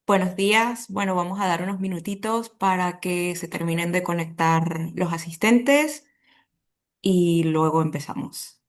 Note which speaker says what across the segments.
Speaker 1: Buenos días. Bueno, vamos a dar unos minutitos para que se terminen de conectar los asistentes y luego empezamos.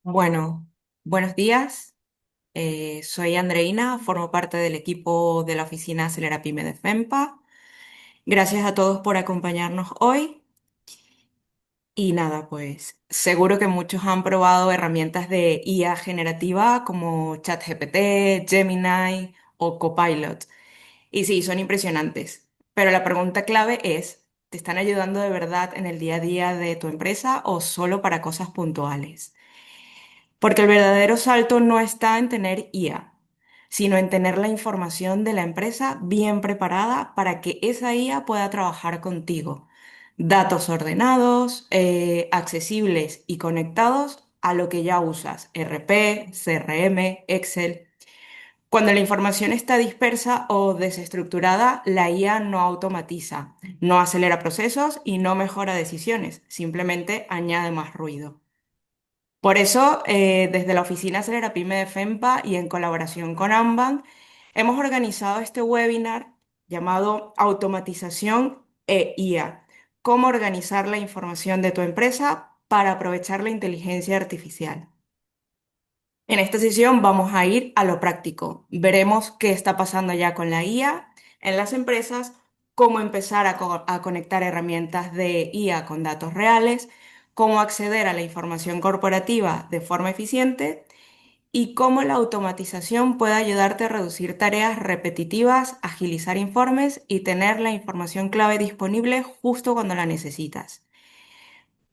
Speaker 1: Bueno, buenos días. Soy Andreina, formo parte del equipo de la oficina Acelera Pyme de FEMPA Gracias a todos por acompañarnos hoy. Y nada, pues seguro que muchos han probado herramientas de IA generativa como ChatGPT, Gemini o Copilot. Y sí, son impresionantes. Pero la pregunta clave es, ¿te están ayudando de verdad en el día a día de tu empresa o solo para cosas puntuales? Porque el verdadero salto no está en tener IA, sino en tener la información de la empresa bien preparada para que esa IA pueda trabajar contigo. Datos ordenados, accesibles y conectados a lo que ya usas, RP, CRM, Excel. Cuando la información está dispersa o desestructurada, la IA no automatiza, no acelera procesos y no mejora decisiones, simplemente añade más ruido. Por eso, desde la oficina Acelera Pyme de FEMPA y en colaboración con Amban, hemos organizado este webinar llamado Automatización e IA. Cómo organizar la información de tu empresa para aprovechar la inteligencia artificial. En esta sesión vamos a ir a lo práctico. Veremos qué está pasando ya con la IA en las empresas, cómo empezar a conectar herramientas de IA con datos reales, cómo acceder a la información corporativa de forma eficiente y cómo la automatización puede ayudarte a reducir tareas repetitivas, agilizar informes y tener la información clave disponible justo cuando la necesitas.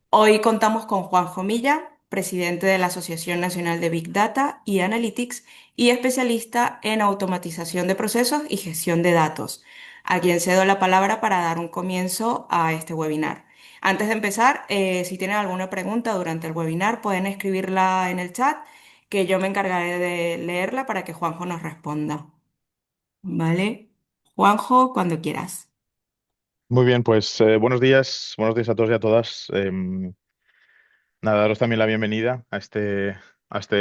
Speaker 1: Hoy contamos con Juanjo Milla, presidente de la Asociación Nacional de Big Data y Analytics y especialista en automatización de procesos y gestión de datos, a quien cedo la palabra para dar un comienzo a este webinar. Antes de empezar, si tienen alguna pregunta durante el webinar, pueden escribirla en el chat, que yo me encargaré de leerla para que Juanjo nos responda. ¿Vale? Juanjo, cuando quieras.
Speaker 2: Muy bien, pues buenos días a todos y a todas. Nada, daros también la bienvenida a este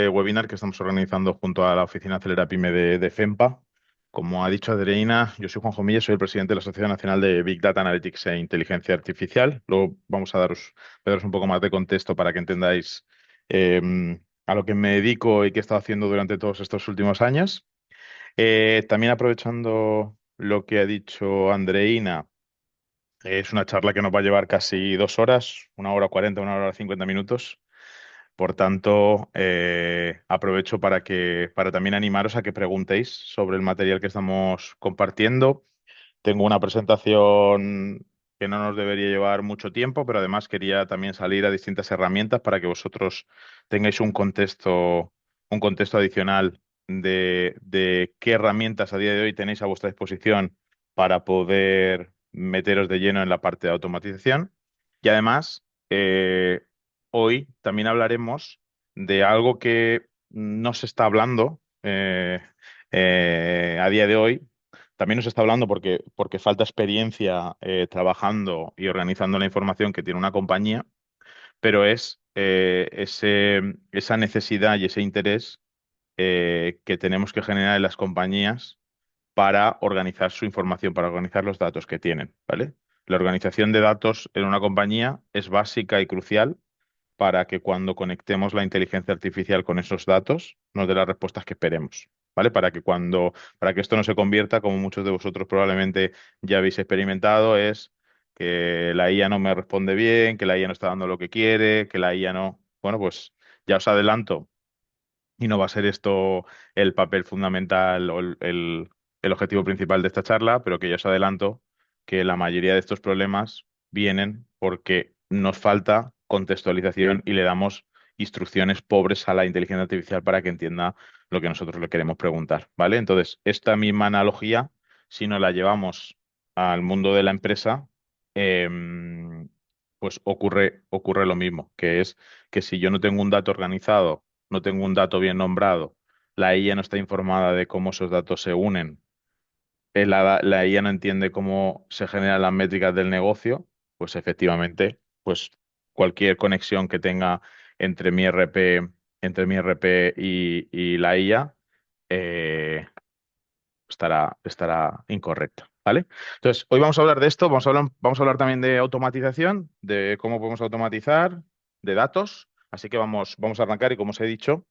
Speaker 2: webinar que estamos organizando junto a la Oficina Acelera Pyme de FEMPA. Como ha dicho Adriana, yo soy Juan Jomilla, soy el presidente de la Asociación Nacional de Big Data Analytics e Inteligencia Artificial. Luego vamos a daros un poco más de contexto para que entendáis a lo que me dedico y qué he estado haciendo durante todos estos últimos años. También aprovechando lo que ha dicho Andreina. Es una charla que nos va a llevar casi 2 horas, 1 hora 40, 1 hora 50 minutos. Por tanto, aprovecho para también animaros a que preguntéis sobre el material que estamos compartiendo. Tengo una presentación que no nos debería llevar mucho tiempo, pero además quería también salir a distintas herramientas para que vosotros tengáis un contexto adicional de qué herramientas a día de hoy tenéis a vuestra disposición para poder meteros de lleno en la parte de automatización. Y además, hoy también hablaremos de algo que no se está hablando a día de hoy. También nos está hablando porque falta experiencia trabajando y organizando la información que tiene una compañía, pero es esa necesidad y ese interés que tenemos que generar en las compañías para organizar su información, para organizar los datos que tienen, ¿vale? La organización de datos en una compañía es básica y crucial para que cuando conectemos la inteligencia artificial con esos datos nos dé las respuestas que esperemos, ¿vale? Para que esto no se convierta, como muchos de vosotros probablemente ya habéis experimentado, es que la IA no me responde bien, que la IA no está dando lo que quiere, que la IA no. Bueno, pues ya os adelanto y no va a ser esto el papel fundamental o el objetivo principal de esta charla, pero que ya os adelanto que la mayoría de estos problemas vienen porque nos falta contextualización y le damos instrucciones pobres a la inteligencia artificial para que entienda lo que nosotros le queremos preguntar, ¿vale? Entonces, esta misma analogía, si nos la llevamos al mundo de la empresa, pues ocurre lo mismo, que es que si yo no tengo un dato organizado, no tengo un dato bien nombrado, la IA no está informada de cómo esos datos se unen, la IA no entiende cómo se generan las métricas del negocio, pues efectivamente, pues cualquier conexión que tenga entre mi RP, y la IA estará incorrecta, ¿vale? Entonces, hoy vamos a hablar de esto, vamos a hablar también de automatización, de cómo podemos automatizar, de datos, así que vamos a arrancar y como os he dicho,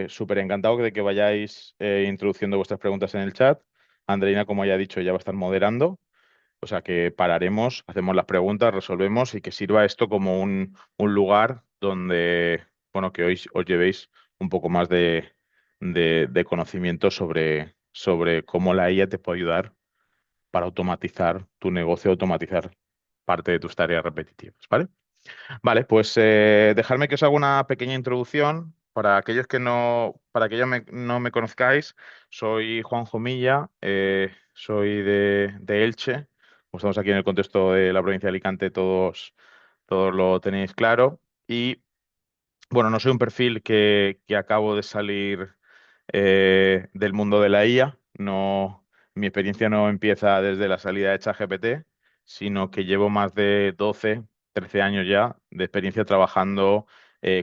Speaker 2: súper encantado de que vayáis introduciendo vuestras preguntas en el chat. Andreina, como ya he dicho, ya va a estar moderando. O sea que pararemos, hacemos las preguntas, resolvemos y que sirva esto como un lugar donde, bueno, que hoy os llevéis un poco más de conocimiento sobre cómo la IA te puede ayudar para automatizar tu negocio, automatizar parte de tus tareas repetitivas, ¿vale? Vale, pues dejarme que os haga una pequeña introducción. Para aquellos que no, para que no me conozcáis, soy Juanjo Milla, soy de Elche. Como estamos aquí en el contexto de la provincia de Alicante, todos lo tenéis claro. Y bueno, no soy un perfil que acabo de salir del mundo de la IA. No, mi experiencia no empieza desde la salida de ChatGPT, sino que llevo más de 12, 13 años ya de experiencia trabajando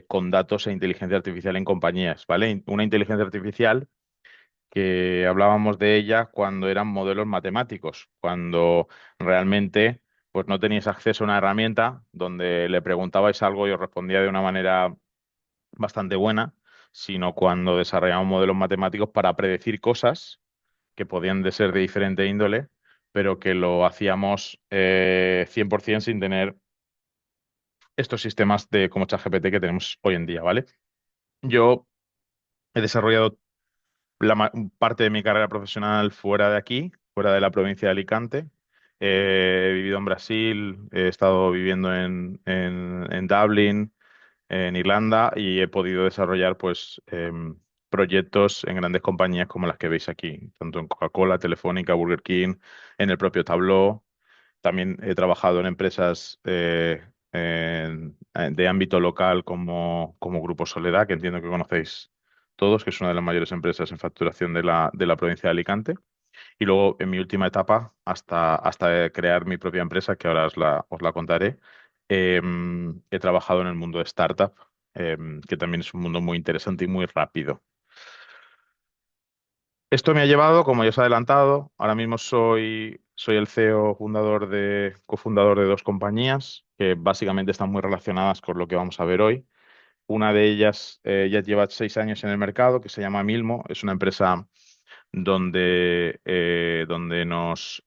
Speaker 2: con datos e inteligencia artificial en compañías, ¿vale? Una inteligencia artificial que hablábamos de ella cuando eran modelos matemáticos, cuando realmente pues no teníais acceso a una herramienta donde le preguntabais algo y os respondía de una manera bastante buena, sino cuando desarrollamos modelos matemáticos para predecir cosas que podían de ser de diferente índole, pero que lo hacíamos 100% sin tener estos sistemas de como ChatGPT que tenemos hoy en día, ¿vale? Yo he desarrollado parte de mi carrera profesional fuera de aquí, fuera de la provincia de Alicante. He vivido en Brasil, he estado viviendo en Dublín, en Irlanda, y he podido desarrollar pues proyectos en grandes compañías como las que veis aquí, tanto en Coca-Cola, Telefónica, Burger King, en el propio Tableau. También he trabajado en empresas de ámbito local como Grupo Soledad, que entiendo que conocéis todos, que es una de las mayores empresas en facturación de la provincia de Alicante. Y luego, en mi última etapa, hasta crear mi propia empresa, que ahora os la contaré, he trabajado en el mundo de startup, que también es un mundo muy interesante y muy rápido. Esto me ha llevado, como ya os he adelantado, ahora mismo soy el CEO cofundador de dos compañías que básicamente están muy relacionadas con lo que vamos a ver hoy. Una de ellas ya lleva 6 años en el mercado, que se llama Milmo. Es una empresa donde nos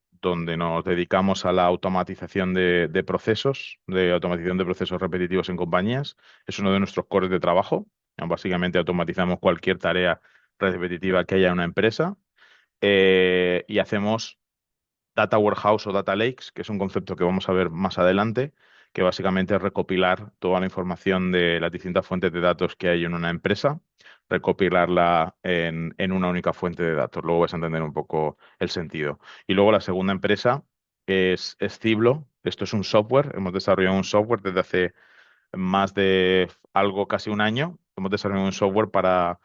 Speaker 2: dedicamos a la automatización de procesos, de automatización de procesos repetitivos en compañías. Es uno de nuestros cores de trabajo. Básicamente automatizamos cualquier tarea repetitiva que haya en una empresa y hacemos Data Warehouse o Data Lakes, que es un concepto que vamos a ver más adelante, que básicamente es recopilar toda la información de las distintas fuentes de datos que hay en una empresa, recopilarla en una única fuente de datos. Luego vais a entender un poco el sentido. Y luego la segunda empresa es Ciblo. Esto es un software. Hemos desarrollado un software desde hace más de algo, casi un año. Hemos desarrollado un software para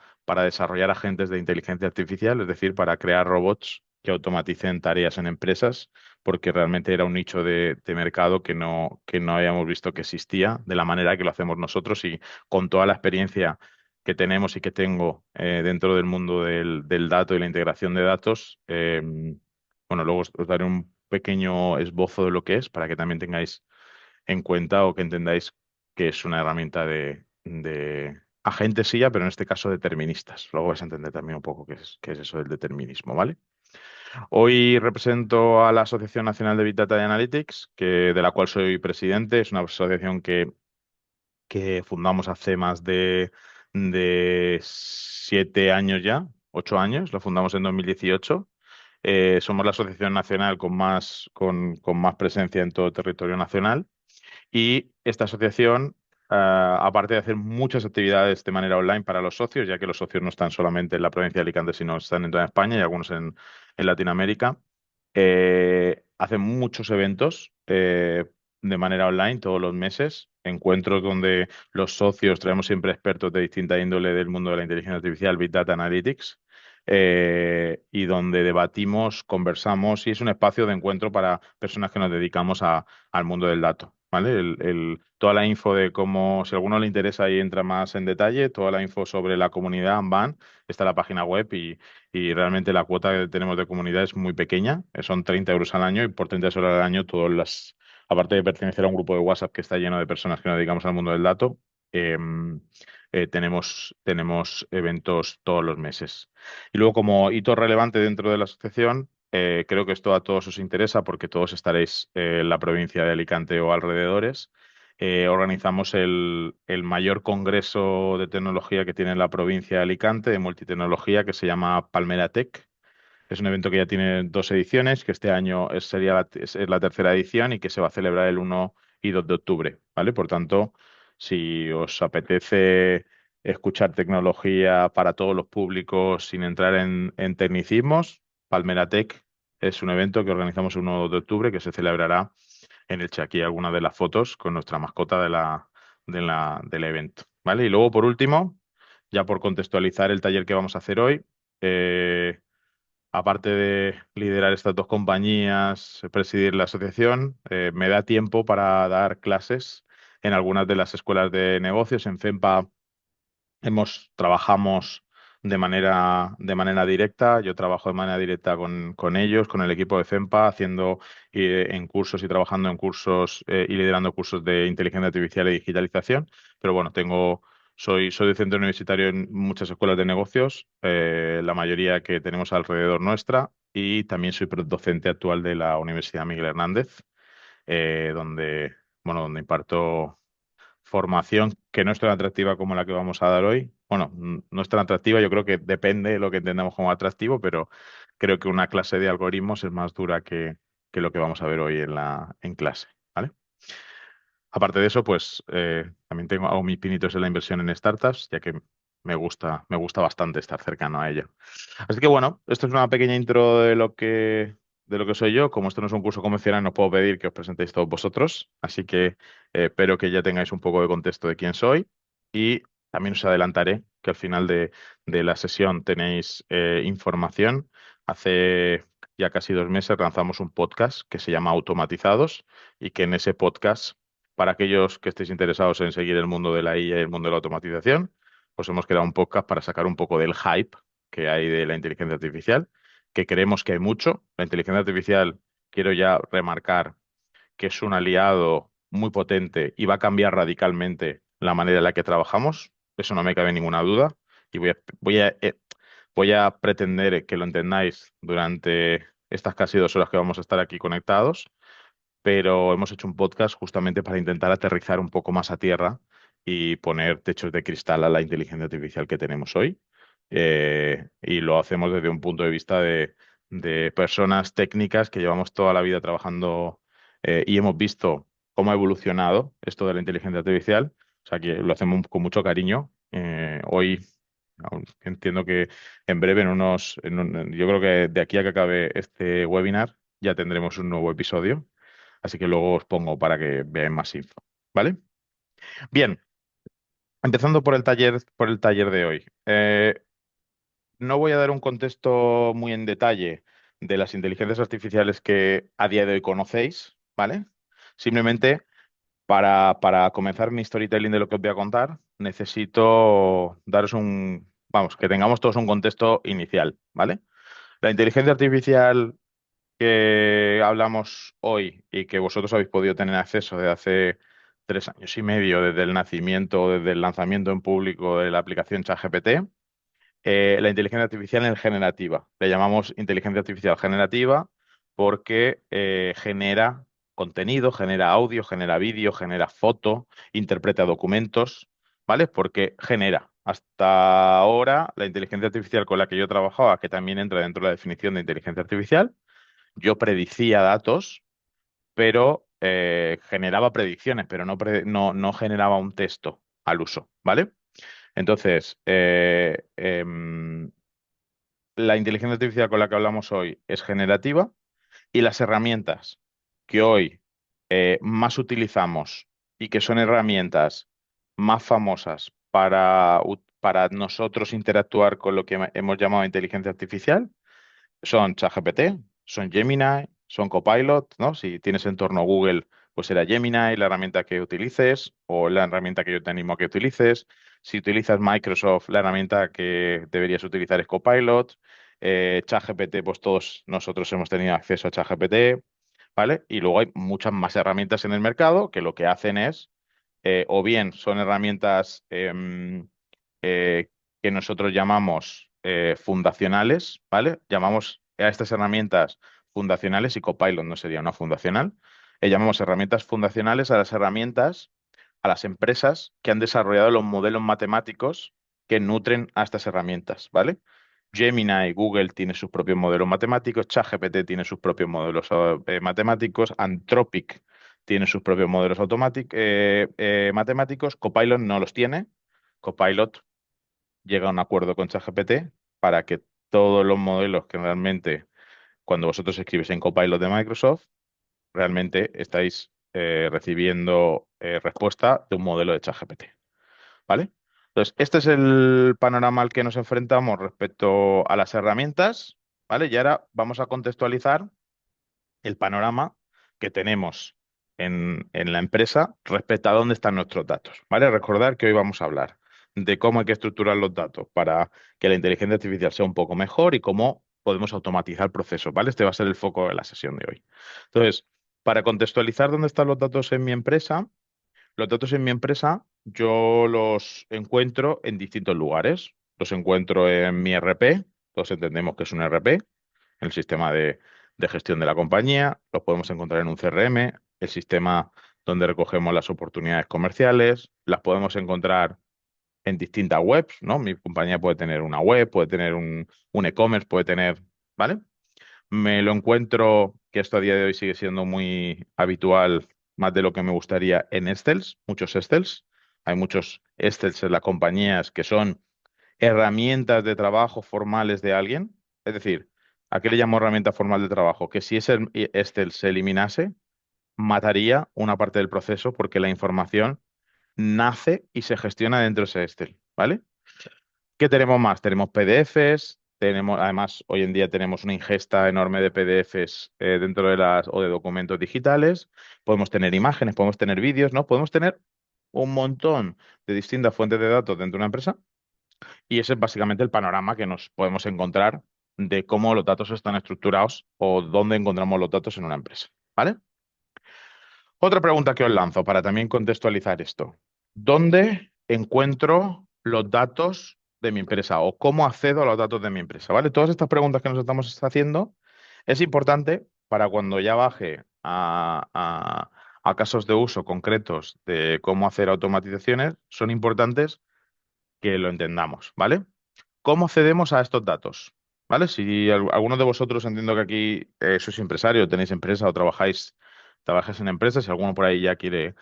Speaker 2: desarrollar agentes de inteligencia artificial, es decir, para crear robots que automaticen tareas en empresas, porque realmente era un nicho de mercado que no habíamos visto que existía de la manera que lo hacemos nosotros y con toda la experiencia que tenemos y que tengo dentro del mundo del dato y la integración de datos. Bueno, luego os daré un pequeño esbozo de lo que es para que también tengáis en cuenta o que entendáis que es una herramienta de agentes silla, pero en este caso deterministas. Luego vais a entender también un poco qué es eso del determinismo, ¿vale? Hoy represento a la Asociación Nacional de Big Data y Analytics, de la cual soy presidente. Es una asociación que fundamos hace más de 7 años ya, 8 años. La fundamos en 2018. Somos la asociación nacional con más presencia en todo el territorio nacional. Y esta asociación, aparte de hacer muchas actividades de manera online para los socios, ya que los socios no están solamente en la provincia de Alicante, sino están en toda España y algunos en Latinoamérica, hace muchos eventos de manera online todos los meses, encuentros donde los socios traemos siempre expertos de distinta índole del mundo de la inteligencia artificial, Big Data Analytics, y donde debatimos, conversamos y es un espacio de encuentro para personas que nos dedicamos al mundo del dato. ¿Vale? Toda la info de cómo, si a alguno le interesa y entra más en detalle, toda la info sobre la comunidad Anban está en la página web y realmente la cuota que tenemos de comunidad es muy pequeña, son 30 euros al año y por 30 euros al año aparte de pertenecer a un grupo de WhatsApp que está lleno de personas que nos dedicamos al mundo del dato, tenemos eventos todos los meses. Y luego como hito relevante dentro de la asociación, creo que esto a todos os interesa porque todos estaréis en la provincia de Alicante o alrededores. Organizamos el mayor congreso de tecnología que tiene la provincia de Alicante, de multitecnología, que se llama Palmera Tech. Es un evento que ya tiene dos ediciones, que este año sería es la tercera edición y que se va a celebrar el 1 y 2 de octubre, ¿vale? Por tanto, si os apetece escuchar tecnología para todos los públicos sin entrar en tecnicismos, Palmera Tech es un evento que organizamos el 1 o 2 de octubre que se celebrará en el Aquí algunas de las fotos con nuestra mascota del evento, ¿vale? Y luego, por último, ya por contextualizar el taller que vamos a hacer hoy, eh, aparte de liderar estas dos compañías, presidir la asociación, me da tiempo para dar clases en algunas de las escuelas de negocios. En FEMPA trabajamos de manera directa. Yo trabajo de manera directa con ellos, con el equipo de FEMPA, haciendo en cursos y trabajando en cursos y liderando cursos de inteligencia artificial y digitalización. Pero bueno, soy docente universitario en muchas escuelas de negocios, la mayoría que tenemos alrededor nuestra, y también soy docente actual de la Universidad Miguel Hernández, donde imparto formación que no es tan atractiva como la que vamos a dar hoy. Bueno, no es tan atractiva, yo creo que depende de lo que entendamos como atractivo, pero creo que una clase de algoritmos es más dura que lo que vamos a ver hoy en clase, ¿vale? Aparte de eso, pues también hago mis pinitos en la inversión en startups, ya que me gusta bastante estar cercano a ello. Así que bueno, esto es una pequeña intro de lo que soy yo. Como esto no es un curso convencional, no puedo pedir que os presentéis todos vosotros. Así que espero que ya tengáis un poco de contexto de quién soy. Y también os adelantaré que al final de la sesión tenéis información. Hace ya casi 2 meses lanzamos un podcast que se llama Automatizados y que en ese podcast, para aquellos que estéis interesados en seguir el mundo de la IA y el mundo de la automatización, pues hemos creado un podcast para sacar un poco del hype que hay de la inteligencia artificial, que creemos que hay mucho. La inteligencia artificial, quiero ya remarcar que es un aliado muy potente y va a cambiar radicalmente la manera en la que trabajamos. Eso no me cabe ninguna duda. Y voy a pretender que lo entendáis durante estas casi 2 horas que vamos a estar aquí conectados, pero hemos hecho un podcast justamente para intentar aterrizar un poco más a tierra y poner techos de cristal a la inteligencia artificial que tenemos hoy. Y lo hacemos desde un punto de vista de personas técnicas que llevamos toda la vida trabajando y hemos visto cómo ha evolucionado esto de la inteligencia artificial. O sea que lo hacemos con mucho cariño. Hoy entiendo que en breve, yo creo que de aquí a que acabe este webinar, ya tendremos un nuevo episodio. Así que luego os pongo para que veáis más info. ¿Vale? Bien, empezando por el taller de hoy. No voy a dar un contexto muy en detalle de las inteligencias artificiales que a día de hoy conocéis, ¿vale? Simplemente para comenzar mi storytelling de lo que os voy a contar, necesito vamos, que tengamos todos un contexto inicial, ¿vale? La inteligencia artificial que hablamos hoy y que vosotros habéis podido tener acceso desde hace 3 años y medio, desde el nacimiento, desde el lanzamiento en público de la aplicación ChatGPT, la inteligencia artificial en generativa. Le llamamos inteligencia artificial generativa porque genera contenido, genera audio, genera vídeo, genera foto, interpreta documentos, ¿vale? Porque genera. Hasta ahora, la inteligencia artificial con la que yo trabajaba, que también entra dentro de la definición de inteligencia artificial, yo predicía datos, pero generaba predicciones, pero no generaba un texto al uso, ¿vale? Entonces, la inteligencia artificial con la que hablamos hoy es generativa y las herramientas que hoy más utilizamos y que son herramientas más famosas para nosotros interactuar con lo que hemos llamado inteligencia artificial son ChatGPT, son Gemini, son Copilot, ¿no? Si tienes entorno Google, pues será Gemini la herramienta que utilices o la herramienta que yo te animo a que utilices. Si utilizas Microsoft, la herramienta que deberías utilizar es Copilot. ChatGPT, pues todos nosotros hemos tenido acceso a ChatGPT, ¿vale? Y luego hay muchas más herramientas en el mercado que lo que hacen es, o bien son herramientas que nosotros llamamos fundacionales, ¿vale? Llamamos a estas herramientas fundacionales, y Copilot no sería una fundacional, llamamos herramientas fundacionales a las herramientas, a las empresas que han desarrollado los modelos matemáticos que nutren a estas herramientas, ¿vale? Gemini, Google tiene sus propios modelos matemáticos, ChatGPT tiene sus propios modelos matemáticos, Anthropic tiene sus propios modelos matemáticos, Copilot no los tiene. Copilot llega a un acuerdo con ChatGPT para que todos los modelos que realmente, cuando vosotros escribís en Copilot de Microsoft, realmente estáis recibiendo respuesta de un modelo de ChatGPT, ¿vale? Entonces, este es el panorama al que nos enfrentamos respecto a las herramientas, ¿vale? Y ahora vamos a contextualizar el panorama que tenemos en la empresa respecto a dónde están nuestros datos, ¿vale? Recordar que hoy vamos a hablar de cómo hay que estructurar los datos para que la inteligencia artificial sea un poco mejor y cómo podemos automatizar procesos, ¿vale? Este va a ser el foco de la sesión de hoy. Entonces, para contextualizar dónde están los datos en mi empresa, los datos en mi empresa yo los encuentro en distintos lugares. Los encuentro en mi ERP, todos entendemos que es un ERP, el sistema de gestión de la compañía, los podemos encontrar en un CRM, el sistema donde recogemos las oportunidades comerciales, las podemos encontrar en distintas webs, ¿no? Mi compañía puede tener una web, puede tener un e-commerce, puede tener, ¿vale? Me lo encuentro, que esto a día de hoy sigue siendo muy habitual, más de lo que me gustaría, en Excels, muchos Excels. Hay muchos Excels en las compañías que son herramientas de trabajo formales de alguien. Es decir, ¿a qué le llamo herramienta formal de trabajo? Que si ese Excel se eliminase, mataría una parte del proceso porque la información nace y se gestiona dentro de ese Excel, ¿vale? ¿Qué tenemos más? Tenemos PDFs, tenemos, además, hoy en día tenemos una ingesta enorme de PDFs dentro de las o de documentos digitales. Podemos tener imágenes, podemos tener vídeos, ¿no? Podemos tener un montón de distintas fuentes de datos dentro de una empresa y ese es básicamente el panorama que nos podemos encontrar de cómo los datos están estructurados o dónde encontramos los datos en una empresa, ¿vale? Otra pregunta que os lanzo para también contextualizar esto. ¿Dónde encuentro los datos de mi empresa o cómo accedo a los datos de mi empresa? ¿Vale? Todas estas preguntas que nos estamos haciendo es importante para cuando ya baje a casos de uso concretos de cómo hacer automatizaciones, son importantes que lo entendamos, ¿vale? ¿Cómo accedemos a estos datos? ¿Vale? Si alguno de vosotros, entiendo que aquí sois empresario, tenéis empresa o trabajáis en empresas, si alguno por ahí ya quiere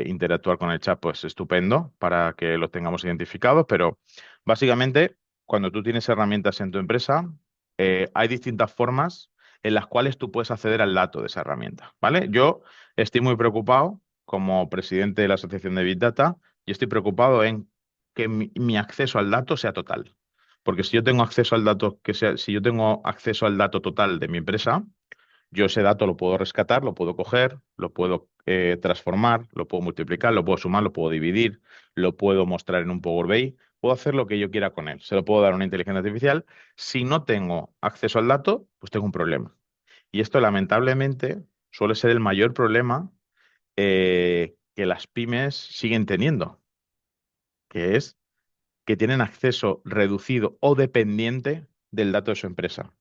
Speaker 2: interactuar con el chat, pues estupendo para que los tengamos identificados. Pero básicamente, cuando tú tienes herramientas en tu empresa, hay distintas formas en las cuales tú puedes acceder al dato de esa herramienta, ¿vale? Yo estoy muy preocupado como presidente de la Asociación de Big Data y estoy preocupado en que mi acceso al dato sea total. Porque si yo tengo acceso al dato si yo tengo acceso al dato total de mi empresa, yo ese dato lo puedo rescatar, lo puedo coger, lo puedo transformar, lo puedo multiplicar, lo puedo sumar, lo puedo dividir, lo puedo mostrar en un Power BI, puedo hacer lo que yo quiera con él. Se lo puedo dar a una inteligencia artificial. Si no tengo acceso al dato, pues tengo un problema. Y esto lamentablemente suele ser el mayor problema que las pymes siguen teniendo, que es que tienen acceso reducido o dependiente del dato de su empresa.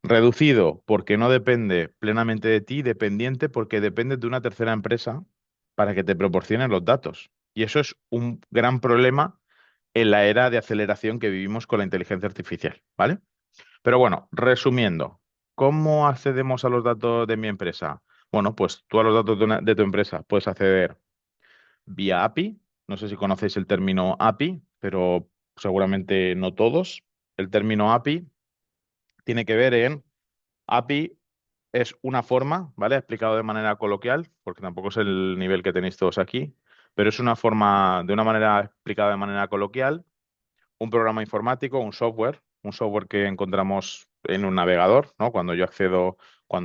Speaker 2: Reducido porque no depende plenamente de ti, dependiente porque depende de una tercera empresa para que te proporcione los datos. Y eso es un gran problema en la era de aceleración que vivimos con la inteligencia artificial, ¿vale? Pero bueno, resumiendo, ¿cómo accedemos a los datos de mi empresa? Bueno, pues tú a los datos de tu empresa puedes acceder vía API. No sé si conocéis el término API, pero seguramente no todos. El término API tiene que ver en API es una forma, ¿vale? Explicado de manera coloquial, porque tampoco es el nivel que tenéis todos aquí, pero es una forma, de una manera explicada de manera coloquial, un programa informático, un software que encontramos en un navegador, ¿no? Cuando yo accedo a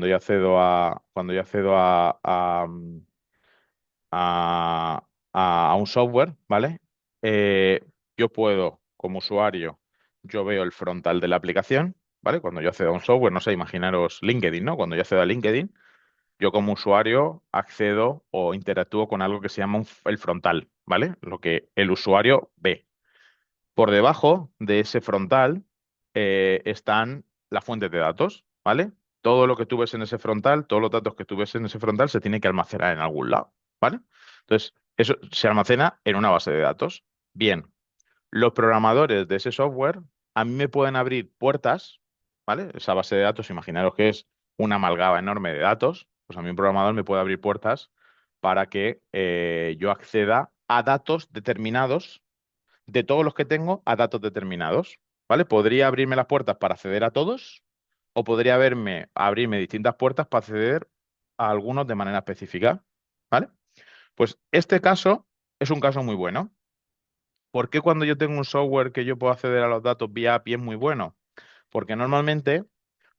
Speaker 2: un software, ¿vale? Eh, yo puedo, como usuario, yo veo el frontal de la aplicación, ¿vale? Cuando yo accedo a un software, no sé, imaginaros LinkedIn, ¿no? Cuando yo accedo a LinkedIn, yo como usuario accedo o interactúo con algo que se llama el frontal, ¿vale? Lo que el usuario ve. Por debajo de ese frontal están las fuentes de datos, ¿vale? Todo lo que tú ves en ese frontal, todos los datos que tú ves en ese frontal se tiene que almacenar en algún lado, ¿vale? Entonces, eso se almacena en una base de datos. Bien, los programadores de ese software a mí me pueden abrir puertas, ¿vale? Esa base de datos, imaginaros que es una amalgama enorme de datos, pues a mí un programador me puede abrir puertas para que yo acceda a datos determinados, de todos los que tengo, a datos determinados, ¿vale? Podría abrirme las puertas para acceder a todos o podría abrirme distintas puertas para acceder a algunos de manera específica, ¿vale? Pues este caso es un caso muy bueno. ¿Por qué cuando yo tengo un software que yo puedo acceder a los datos vía API es muy bueno? Porque normalmente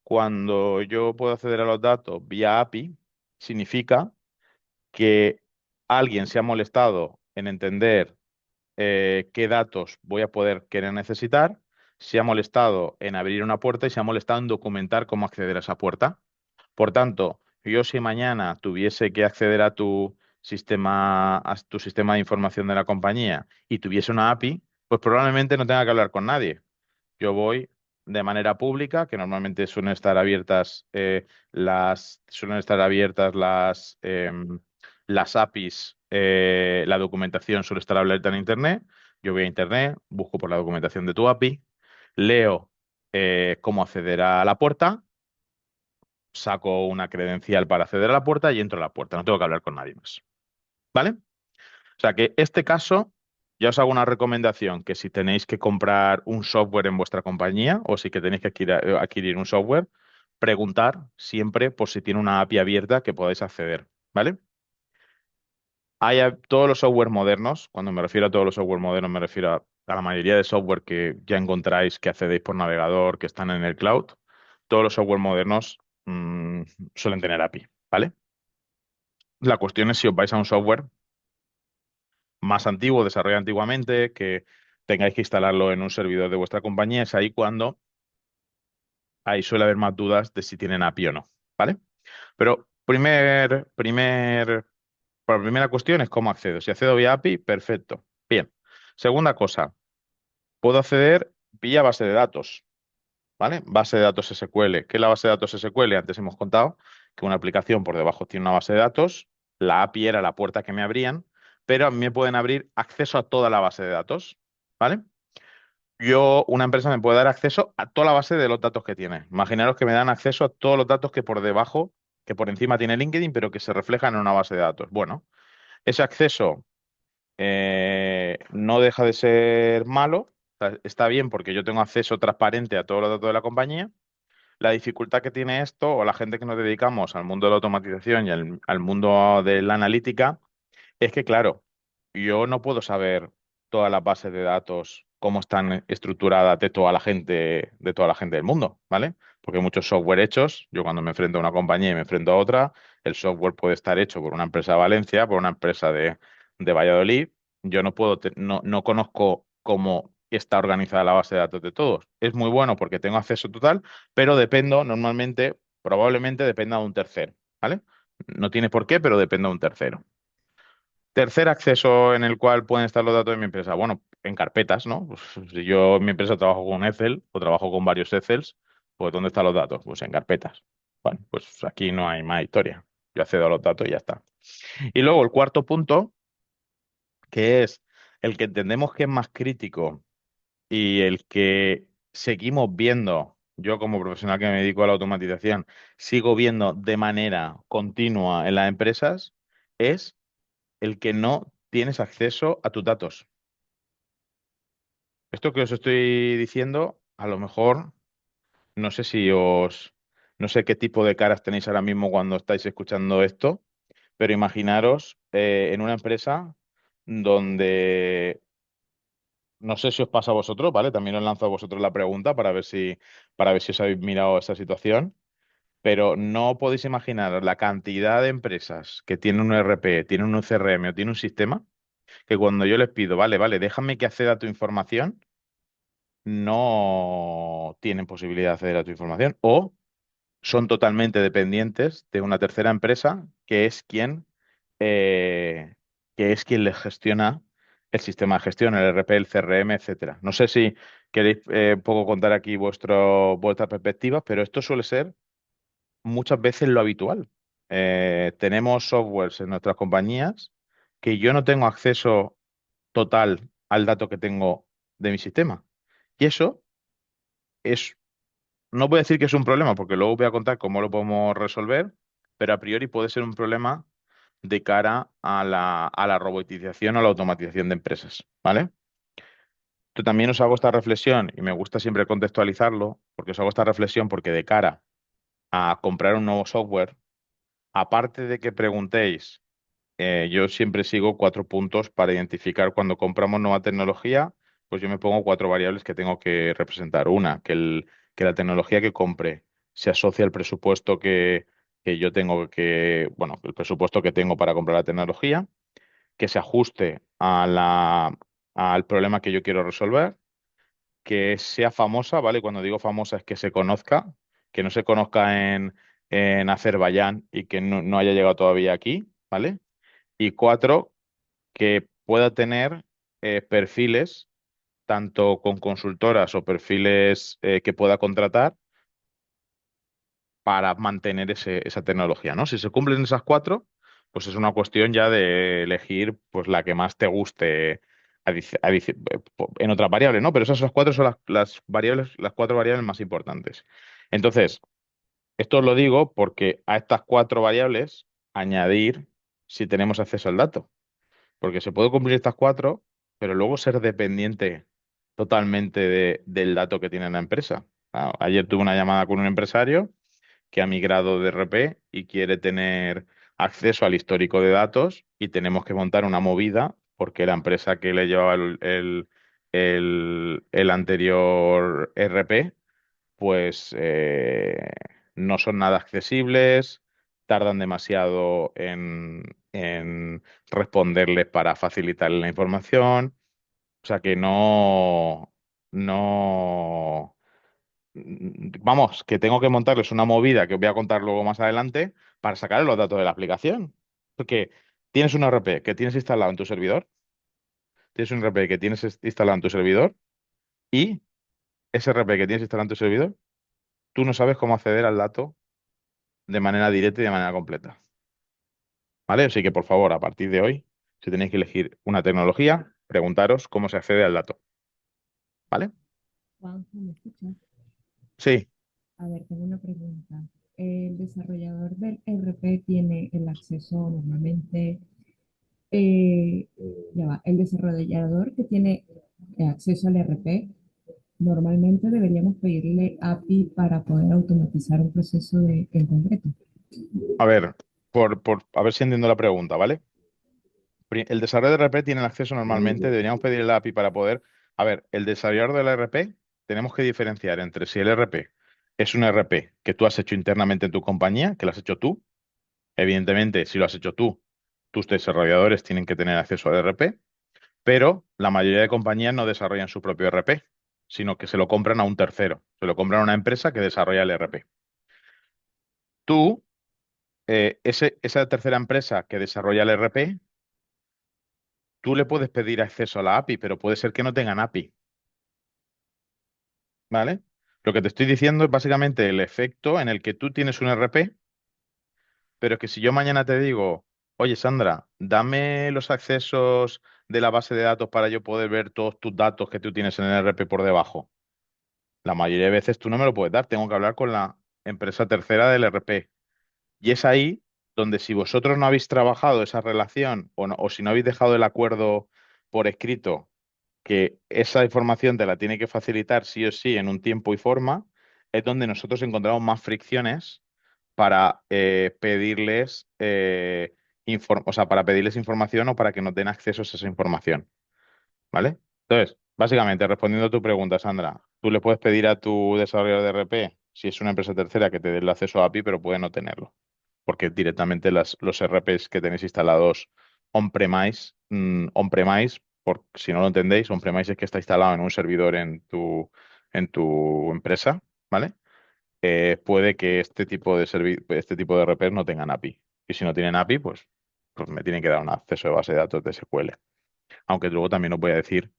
Speaker 2: cuando yo puedo acceder a los datos vía API, significa que alguien se ha molestado en entender qué datos voy a poder querer necesitar, se ha molestado en abrir una puerta y se ha molestado en documentar cómo acceder a esa puerta. Por tanto, yo si mañana tuviese que acceder a tu sistema de información de la compañía y tuviese una API, pues probablemente no tenga que hablar con nadie. Yo voy de manera pública, que normalmente suelen estar abiertas las APIs, la documentación suele estar abierta en Internet. Yo voy a Internet, busco por la documentación de tu API, leo cómo acceder a la puerta, saco una credencial para acceder a la puerta y entro a la puerta. No tengo que hablar con nadie más. ¿Vale? O sea que este caso, ya os hago una recomendación, que si tenéis que comprar un software en vuestra compañía o si que tenéis que adquirir un software, preguntar siempre por si tiene una API abierta que podáis acceder. ¿Vale? Todos los software modernos, cuando me refiero a todos los software modernos, me refiero a la mayoría de software que ya encontráis, que accedéis por navegador, que están en el cloud. Todos los software modernos suelen tener API, ¿vale? La cuestión es si os vais a un software más antiguo, desarrollado antiguamente, que tengáis que instalarlo en un servidor de vuestra compañía, es ahí cuando ahí suele haber más dudas de si tienen API o no, ¿vale? Pero la primera cuestión es cómo accedo. Si accedo vía API, perfecto. Bien. Segunda cosa, puedo acceder vía base de datos, ¿vale? Base de datos SQL. ¿Qué es la base de datos SQL? Antes hemos contado que una aplicación por debajo tiene una base de datos, la API era la puerta que me abrían, pero a mí me pueden abrir acceso a toda la base de datos, ¿vale? Una empresa me puede dar acceso a toda la base de los datos que tiene. Imaginaros que me dan acceso a todos los datos que por debajo, que por encima tiene LinkedIn, pero que se reflejan en una base de datos. Bueno, ese acceso no deja de ser malo, o sea, está bien porque yo tengo acceso transparente a todos los datos de la compañía. La dificultad que tiene esto, o la gente que nos dedicamos al mundo de la automatización y al mundo de la analítica, es que, claro, yo no puedo saber todas las bases de datos, cómo están estructuradas de toda la gente del mundo, ¿vale? Porque hay muchos software hechos. Yo cuando me enfrento a una compañía y me enfrento a otra, el software puede estar hecho por una empresa de Valencia, por una empresa de Valladolid. Yo no conozco cómo está organizada la base de datos de todos. Es muy bueno porque tengo acceso total, pero dependo normalmente, probablemente dependa de un tercero, ¿vale? No tiene por qué, pero depende de un tercero. Tercer acceso en el cual pueden estar los datos de mi empresa. Bueno, en carpetas, ¿no? Pues, si yo en mi empresa trabajo con Excel o trabajo con varios Excels, pues ¿dónde están los datos? Pues en carpetas. Bueno, pues aquí no hay más historia. Yo accedo a los datos y ya está. Y luego el cuarto punto, que es el que entendemos que es más crítico y el que seguimos viendo, yo como profesional que me dedico a la automatización, sigo viendo de manera continua en las empresas, es el que no tienes acceso a tus datos. Esto que os estoy diciendo, a lo mejor, no sé no sé qué tipo de caras tenéis ahora mismo cuando estáis escuchando esto, pero imaginaros en una empresa donde, no sé si os pasa a vosotros, ¿vale? También os lanzo a vosotros la pregunta para ver si os habéis mirado esa situación. Pero no podéis imaginar la cantidad de empresas que tienen un ERP, tienen un CRM o tienen un sistema que cuando yo les pido, vale, vale, déjame que acceda a tu información, no tienen posibilidad de acceder a tu información o son totalmente dependientes de una tercera empresa eh, que es quien les gestiona el sistema de gestión, el ERP, el CRM, etcétera. No sé si queréis un poco contar aquí vuestras perspectivas, pero esto suele ser muchas veces lo habitual. Tenemos softwares en nuestras compañías que yo no tengo acceso total al dato que tengo de mi sistema. Y eso es, no voy a decir que es un problema, porque luego voy a contar cómo lo podemos resolver, pero a priori puede ser un problema de cara a la robotización o la automatización de empresas, ¿vale? Yo también os hago esta reflexión y me gusta siempre contextualizarlo, porque os hago esta reflexión porque de cara a comprar un nuevo software, aparte de que preguntéis, yo siempre sigo 4 puntos para identificar cuando compramos nueva tecnología, pues yo me pongo 4 variables que tengo que representar. Una, que la tecnología que compre se asocia al presupuesto que yo tengo bueno, el presupuesto que tengo para comprar la tecnología, que se ajuste al problema que yo quiero resolver, que sea famosa, ¿vale? Cuando digo famosa es que se conozca, que no se conozca en Azerbaiyán y que no haya llegado todavía aquí, ¿vale? Y 4, que pueda tener perfiles, tanto con consultoras o perfiles que pueda contratar para mantener esa tecnología, ¿no? Si se cumplen esas 4, pues es una cuestión ya de elegir pues la que más te guste en otras variables, ¿no? Pero esas 4 son las variables, las 4 variables más importantes. Entonces, esto os lo digo porque a estas 4 variables añadir si tenemos acceso al dato. Porque se puede cumplir estas 4, pero luego ser dependiente totalmente del dato que tiene la empresa. Ayer tuve una llamada con un empresario que ha migrado de RP y quiere tener acceso al histórico de datos y tenemos que montar una movida porque la empresa que le llevaba el anterior RP pues no son nada accesibles, tardan demasiado en responderles para facilitarles la información, o sea que no, vamos, que tengo que montarles una movida que os voy a contar luego más adelante para sacar los datos de la aplicación. Porque tienes un RP que tienes instalado en tu servidor, tienes un RP que tienes instalado en tu servidor y ese RP que tienes instalado en tu servidor, tú no sabes cómo acceder al dato de manera directa y de manera completa. ¿Vale? Así que, por favor, a partir de hoy, si tenéis que elegir una tecnología, preguntaros cómo se accede al dato. ¿Vale?
Speaker 3: Juanjo, ¿me escuchas?
Speaker 2: Sí.
Speaker 3: A ver, tengo una pregunta. ¿El desarrollador del RP tiene el acceso normalmente? eh, ya va, el desarrollador que tiene acceso al RP, normalmente deberíamos pedirle API para poder automatizar un proceso en concreto.
Speaker 2: A ver, a ver si entiendo la pregunta, ¿vale? El desarrollador de RP tiene el acceso normalmente, deberíamos pedir el API para poder. A ver, el desarrollador del RP, tenemos que diferenciar entre si el RP es un RP que tú has hecho internamente en tu compañía, que lo has hecho tú. Evidentemente, si lo has hecho tú, tus desarrolladores tienen que tener acceso al RP. Pero la mayoría de compañías no desarrollan su propio RP, sino que se lo compran a un tercero, se lo compran a una empresa que desarrolla el RP. Tú, esa tercera empresa que desarrolla el RP, tú le puedes pedir acceso a la API, pero puede ser que no tengan API, ¿vale? Lo que te estoy diciendo es básicamente el efecto en el que tú tienes un RP, pero que si yo mañana te digo, oye Sandra, dame los accesos de la base de datos para yo poder ver todos tus datos que tú tienes en el RP por debajo. La mayoría de veces tú no me lo puedes dar, tengo que hablar con la empresa tercera del RP. Y es ahí donde si vosotros no habéis trabajado esa relación o si no habéis dejado el acuerdo por escrito, que esa información te la tiene que facilitar sí o sí en un tiempo y forma, es donde nosotros encontramos más fricciones para pedirles o sea, para pedirles información o para que nos den acceso a esa información. ¿Vale? Entonces, básicamente, respondiendo a tu pregunta, Sandra, tú le puedes pedir a tu desarrollador de RP, si es una empresa tercera, que te dé el acceso a API, pero puede no tenerlo, porque directamente los RPs que tenéis instalados on-premise, on-premise, por si no lo entendéis, on-premise es que está instalado en un servidor en tu empresa, ¿vale? Puede que este tipo de RPs no tengan API. Y si no tienen API, pues me tienen que dar un acceso de base de datos de SQL. Aunque luego también os voy a decir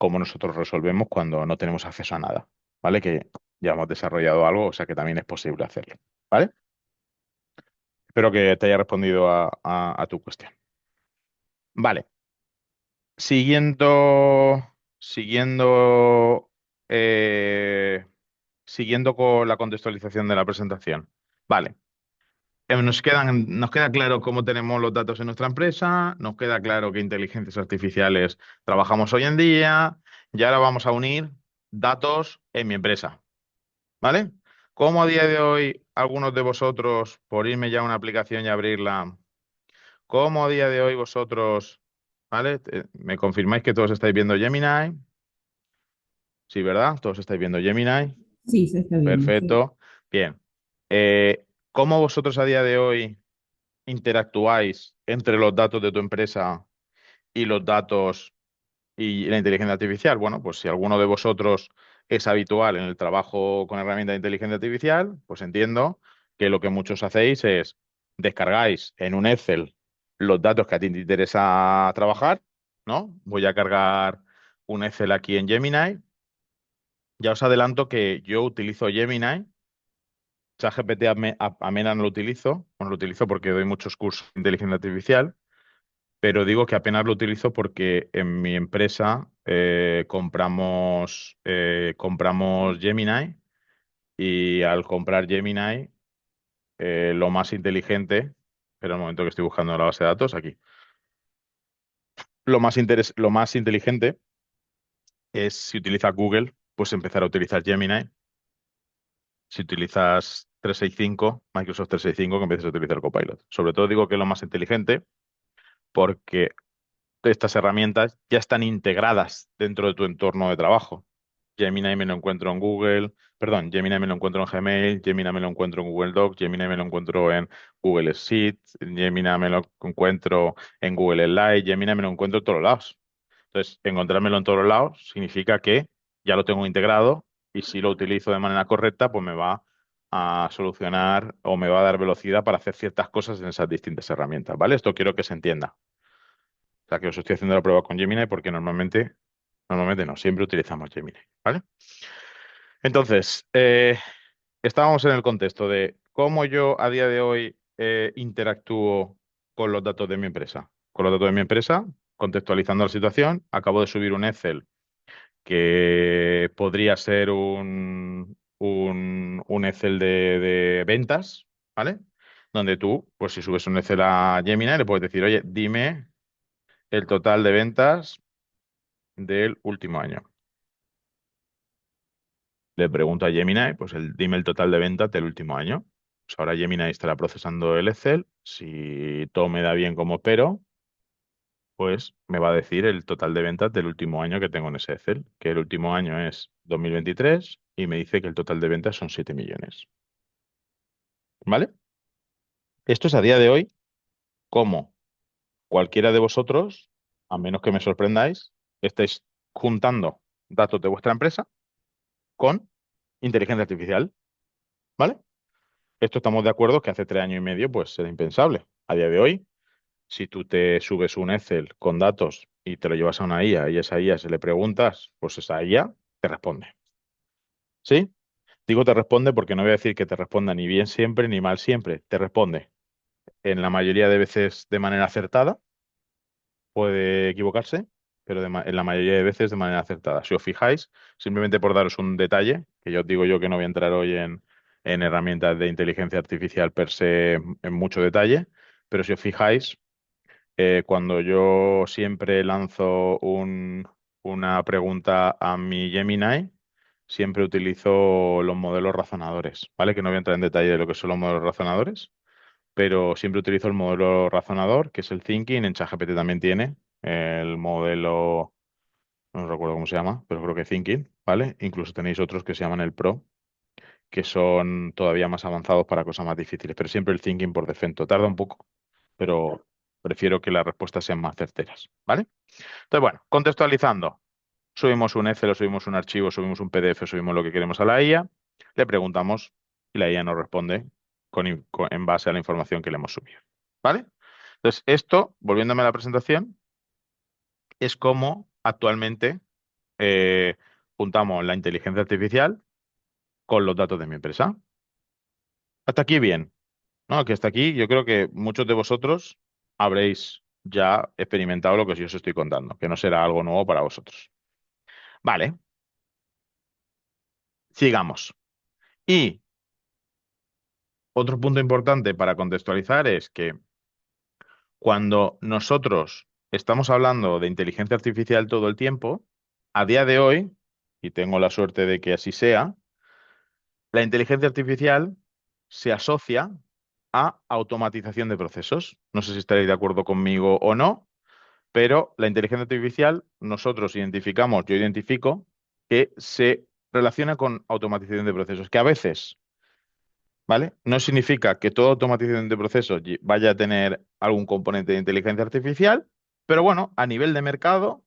Speaker 2: cómo nosotros resolvemos cuando no tenemos acceso a nada, ¿vale? Que ya hemos desarrollado algo, o sea que también es posible hacerlo, ¿vale? Espero que te haya respondido a tu cuestión. Vale, siguiendo, siguiendo, eh, siguiendo con la contextualización de la presentación. Vale. Nos queda claro cómo tenemos los datos en nuestra empresa, nos queda claro qué inteligencias artificiales trabajamos hoy en día, y ahora vamos a unir datos en mi empresa, ¿vale? ¿Cómo a día de hoy algunos de vosotros, por irme ya a una aplicación y abrirla, cómo a día de hoy vosotros, ¿vale? ¿Me confirmáis que todos estáis viendo Gemini? Sí, ¿verdad? Todos estáis viendo Gemini.
Speaker 3: Sí, se está viendo, sí.
Speaker 2: Perfecto. Bien. ¿Cómo vosotros a día de hoy interactuáis entre los datos de tu empresa y los datos y la inteligencia artificial? Bueno, pues si alguno de vosotros es habitual en el trabajo con herramientas de inteligencia artificial, pues entiendo que lo que muchos hacéis es descargáis en un Excel los datos que a ti te interesa trabajar, ¿no? Voy a cargar un Excel aquí en Gemini. Ya os adelanto que yo utilizo Gemini. ChatGPT apenas no lo utilizo, bueno, lo utilizo porque doy muchos cursos de inteligencia artificial, pero digo que apenas lo utilizo porque en mi empresa compramos Gemini y al comprar Gemini, lo más inteligente, pero el momento que estoy buscando en la base de datos, aquí, lo más inteligente es si utilizas Google, pues empezar a utilizar Gemini. Si utilizas 365, Microsoft 365, que empieces a utilizar Copilot. Sobre todo digo que es lo más inteligente porque estas herramientas ya están integradas dentro de tu entorno de trabajo. Gemini me lo encuentro en Google, perdón, Gemini me lo encuentro en Gmail, Gemini me lo encuentro en Google Docs, Gemini me lo encuentro en Google Sheets, Gemini me lo encuentro en Google Slide, Gemini me lo encuentro en todos lados. Entonces, encontrármelo en todos lados significa que ya lo tengo integrado y si lo utilizo de manera correcta, pues me va a solucionar o me va a dar velocidad para hacer ciertas cosas en esas distintas herramientas, ¿vale? Esto quiero que se entienda. O sea, que os estoy haciendo la prueba con Gemini porque normalmente no, siempre utilizamos Gemini, ¿vale? Entonces, estábamos en el contexto de cómo yo a día de hoy interactúo con los datos de mi empresa. Con los datos de mi empresa, contextualizando la situación, acabo de subir un Excel que podría ser un Excel de ventas, ¿vale? Donde tú, pues si subes un Excel a Gemini, le puedes decir, oye, dime el total de ventas del último año. Le pregunto a Gemini, pues dime el total de ventas del último año. Pues ahora Gemini estará procesando el Excel. Si todo me da bien como espero, pues me va a decir el total de ventas del último año que tengo en ese Excel, que el último año es 2023 y me dice que el total de ventas son 7 millones. ¿Vale? Esto es a día de hoy como cualquiera de vosotros, a menos que me sorprendáis, estáis juntando datos de vuestra empresa con inteligencia artificial. ¿Vale? Esto estamos de acuerdo que hace 3 años y medio pues era impensable. A día de hoy, si tú te subes un Excel con datos y te lo llevas a una IA y esa IA se le preguntas, pues esa IA te responde. ¿Sí? Digo te responde porque no voy a decir que te responda ni bien siempre ni mal siempre. Te responde en la mayoría de veces de manera acertada, puede equivocarse, pero en la mayoría de veces de manera acertada. Si os fijáis, simplemente por daros un detalle, que yo os digo yo que no voy a entrar hoy en herramientas de inteligencia artificial per se en mucho detalle, pero si os fijáis, cuando yo siempre lanzo una pregunta a mi Gemini, siempre utilizo los modelos razonadores, ¿vale? Que no voy a entrar en detalle de lo que son los modelos razonadores, pero siempre utilizo el modelo razonador, que es el Thinking. En ChatGPT también tiene el modelo, no recuerdo cómo se llama, pero creo que Thinking, ¿vale? Incluso tenéis otros que se llaman el Pro, que son todavía más avanzados para cosas más difíciles, pero siempre el Thinking por defecto. Tarda un poco, pero prefiero que las respuestas sean más certeras, ¿vale? Entonces, bueno, contextualizando. Subimos un Excel, o subimos un archivo, subimos un PDF, subimos lo que queremos a la IA, le preguntamos y la IA nos responde en base a la información que le hemos subido. ¿Vale? Entonces, esto, volviéndome a la presentación, es como actualmente eh, juntamos la inteligencia artificial con los datos de mi empresa. Hasta aquí bien, ¿no? Que hasta aquí yo creo que muchos de vosotros habréis ya experimentado lo que yo os estoy contando, que no será algo nuevo para vosotros. Vale, sigamos. Y otro punto importante para contextualizar es que cuando nosotros estamos hablando de inteligencia artificial todo el tiempo, a día de hoy, y tengo la suerte de que así sea, la inteligencia artificial se asocia a automatización de procesos. No sé si estaréis de acuerdo conmigo o no, pero la inteligencia artificial nosotros identificamos, yo identifico, que se relaciona con automatización de procesos, que a veces, ¿vale? No significa que toda automatización de procesos vaya a tener algún componente de inteligencia artificial, pero bueno, a nivel de mercado,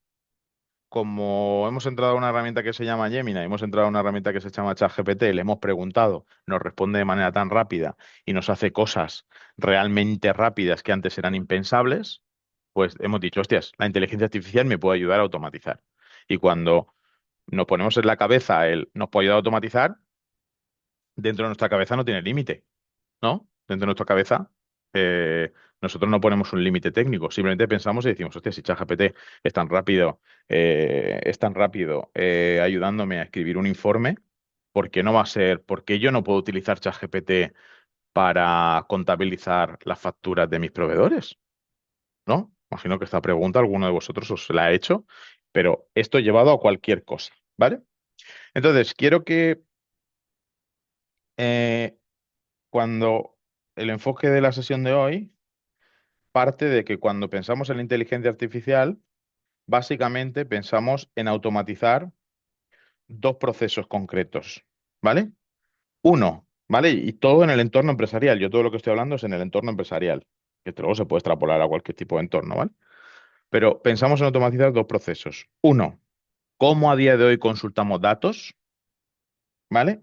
Speaker 2: como hemos entrado a una herramienta que se llama Gemini, hemos entrado a una herramienta que se llama ChatGPT, le hemos preguntado, nos responde de manera tan rápida y nos hace cosas realmente rápidas que antes eran impensables, pues hemos dicho, hostias, la inteligencia artificial me puede ayudar a automatizar. Y cuando nos ponemos en la cabeza el nos puede ayudar a automatizar, dentro de nuestra cabeza no tiene límite. ¿No? Dentro de nuestra cabeza, nosotros no ponemos un límite técnico, simplemente pensamos y decimos, hostia, si ChatGPT es tan rápido ayudándome a escribir un informe, ¿por qué no va a ser? ¿Por qué yo no puedo utilizar ChatGPT para contabilizar las facturas de mis proveedores? ¿No? Imagino que esta pregunta alguno de vosotros os la ha hecho, pero esto llevado a cualquier cosa, ¿vale? Entonces, quiero que eh, cuando el enfoque de la sesión de hoy parte de que cuando pensamos en la inteligencia artificial, básicamente pensamos en automatizar dos procesos concretos, ¿vale? Uno, ¿vale? Y todo en el entorno empresarial. Yo todo lo que estoy hablando es en el entorno empresarial, que luego se puede extrapolar a cualquier tipo de entorno, ¿vale? Pero pensamos en automatizar dos procesos. Uno, ¿cómo a día de hoy consultamos datos? ¿Vale?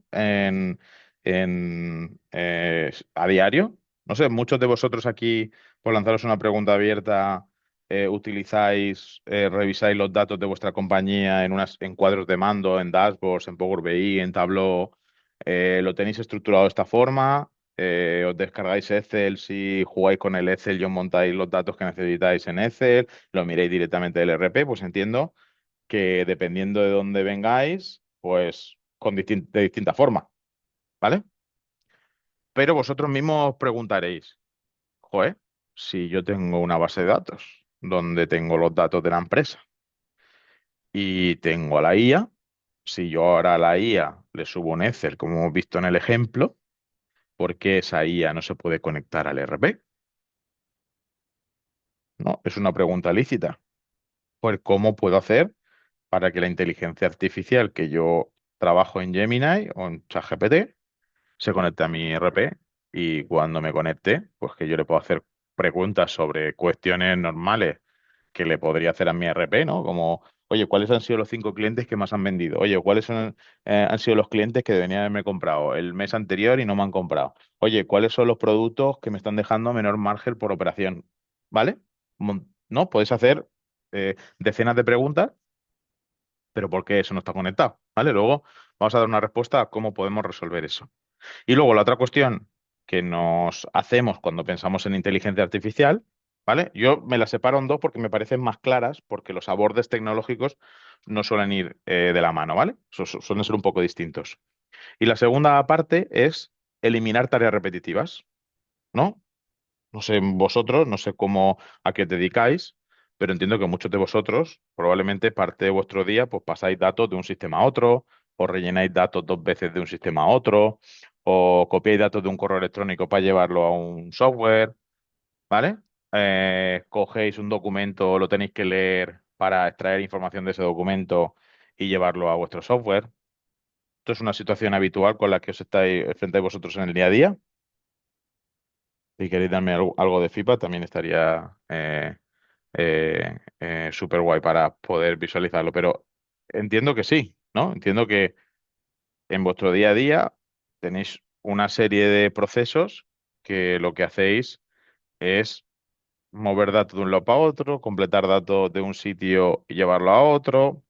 Speaker 2: A diario. No sé, muchos de vosotros aquí, por lanzaros una pregunta abierta, revisáis los datos de vuestra compañía en cuadros de mando, en dashboards, en Power BI, en Tableau. ¿Lo tenéis estructurado de esta forma? ¿Os descargáis Excel si jugáis con el Excel y os montáis los datos que necesitáis en Excel? ¿Lo miráis directamente del RP? Pues entiendo que dependiendo de dónde vengáis, pues de distinta forma, ¿vale? Pero vosotros mismos os preguntaréis, joder, si yo tengo una base de datos donde tengo los datos de la empresa y tengo a la IA, si yo ahora a la IA le subo un Excel, como hemos visto en el ejemplo, ¿por qué esa IA no se puede conectar al ERP? ¿No? Es una pregunta lícita. Pues, ¿cómo puedo hacer para que la inteligencia artificial que yo trabajo en Gemini o en ChatGPT se conecte a mi RP y cuando me conecte, pues que yo le puedo hacer preguntas sobre cuestiones normales que le podría hacer a mi RP, ¿no? Como, oye, ¿cuáles han sido los 5 clientes que más han vendido? Oye, han sido los clientes que deberían haberme comprado el mes anterior y no me han comprado? Oye, ¿cuáles son los productos que me están dejando menor margen por operación? ¿Vale? ¿No? Puedes hacer decenas de preguntas, pero ¿por qué eso no está conectado? ¿Vale? Luego vamos a dar una respuesta a cómo podemos resolver eso. Y luego la otra cuestión que nos hacemos cuando pensamos en inteligencia artificial, ¿vale? Yo me las separo en dos porque me parecen más claras, porque los abordes tecnológicos no suelen ir de la mano, ¿vale? Suelen ser un poco distintos. Y la segunda parte es eliminar tareas repetitivas, ¿no? No sé vosotros, no sé cómo a qué os dedicáis, pero entiendo que muchos de vosotros, probablemente parte de vuestro día, pues pasáis datos de un sistema a otro, o rellenáis datos 2 veces de un sistema a otro, o copiáis datos de un correo electrónico para llevarlo a un software, ¿vale? Cogéis un documento, lo tenéis que leer para extraer información de ese documento y llevarlo a vuestro software. Esto es una situación habitual con la que os enfrentáis vosotros en el día a día. Si queréis darme algo de feedback, también estaría súper guay para poder visualizarlo. Pero entiendo que sí, ¿no? Entiendo que en vuestro día a día tenéis una serie de procesos que lo que hacéis es mover datos de un lado para otro, completar datos de un sitio y llevarlo a otro.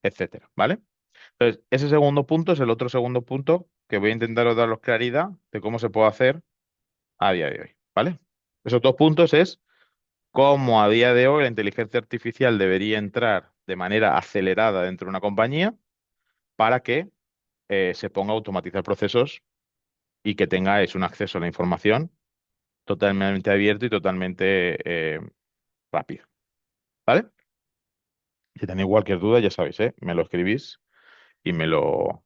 Speaker 2: etcétera, ¿vale? Entonces, ese segundo punto es el otro segundo punto que voy a intentar daros claridad de cómo se puede hacer a día de hoy, ¿vale? Esos dos puntos es cómo a día de hoy la inteligencia artificial debería entrar de manera acelerada dentro de una compañía para que se ponga a automatizar procesos y que tengáis un acceso a la información totalmente abierto y totalmente rápido, ¿vale? Si tenéis cualquier duda, ya sabéis, ¿eh? Me lo escribís y me lo...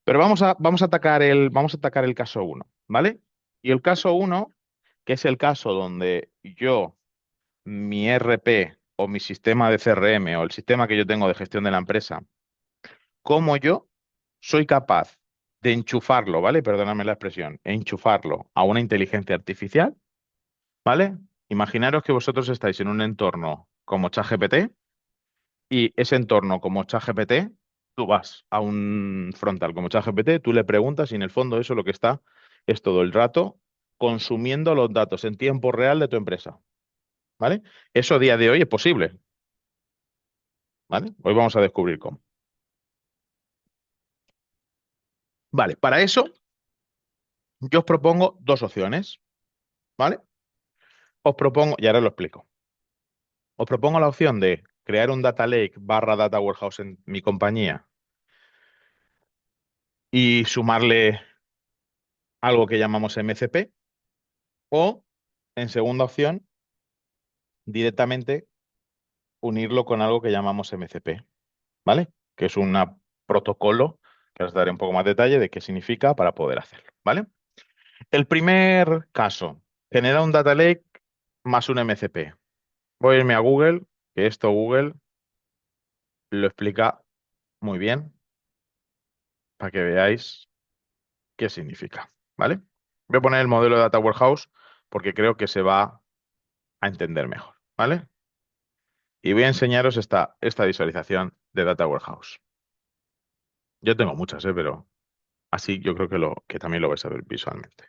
Speaker 2: Pero vamos a atacar el caso uno, ¿vale? Y el caso uno, que es el caso donde yo, mi RP o mi sistema de CRM o el sistema que yo tengo de gestión de la empresa, cómo yo soy capaz de enchufarlo, ¿vale? Perdóname la expresión, enchufarlo a una inteligencia artificial, ¿vale? Imaginaros que vosotros estáis en un entorno como ChatGPT y ese entorno como ChatGPT, tú vas a un frontal como ChatGPT, tú le preguntas y en el fondo eso lo que está es todo el rato consumiendo los datos en tiempo real de tu empresa, ¿vale? Eso a día de hoy es posible, ¿vale? Hoy vamos a descubrir cómo. Vale, para eso yo os propongo dos opciones, ¿vale? Os propongo, y ahora lo explico, os propongo la opción de crear un data lake barra data warehouse en mi compañía y sumarle algo que llamamos MCP, o en segunda opción, directamente unirlo con algo que llamamos MCP, ¿vale? Que es un protocolo que os daré un poco más detalle de qué significa para poder hacerlo, ¿vale? El primer caso, genera un data lake más un MCP. Voy a irme a Google, que esto Google lo explica muy bien para que veáis qué significa, ¿vale? Voy a poner el modelo de Data Warehouse porque creo que se va a entender mejor, ¿vale? Y voy a enseñaros esta visualización de Data Warehouse. Yo tengo muchas, pero así yo creo que también lo vais a ver visualmente.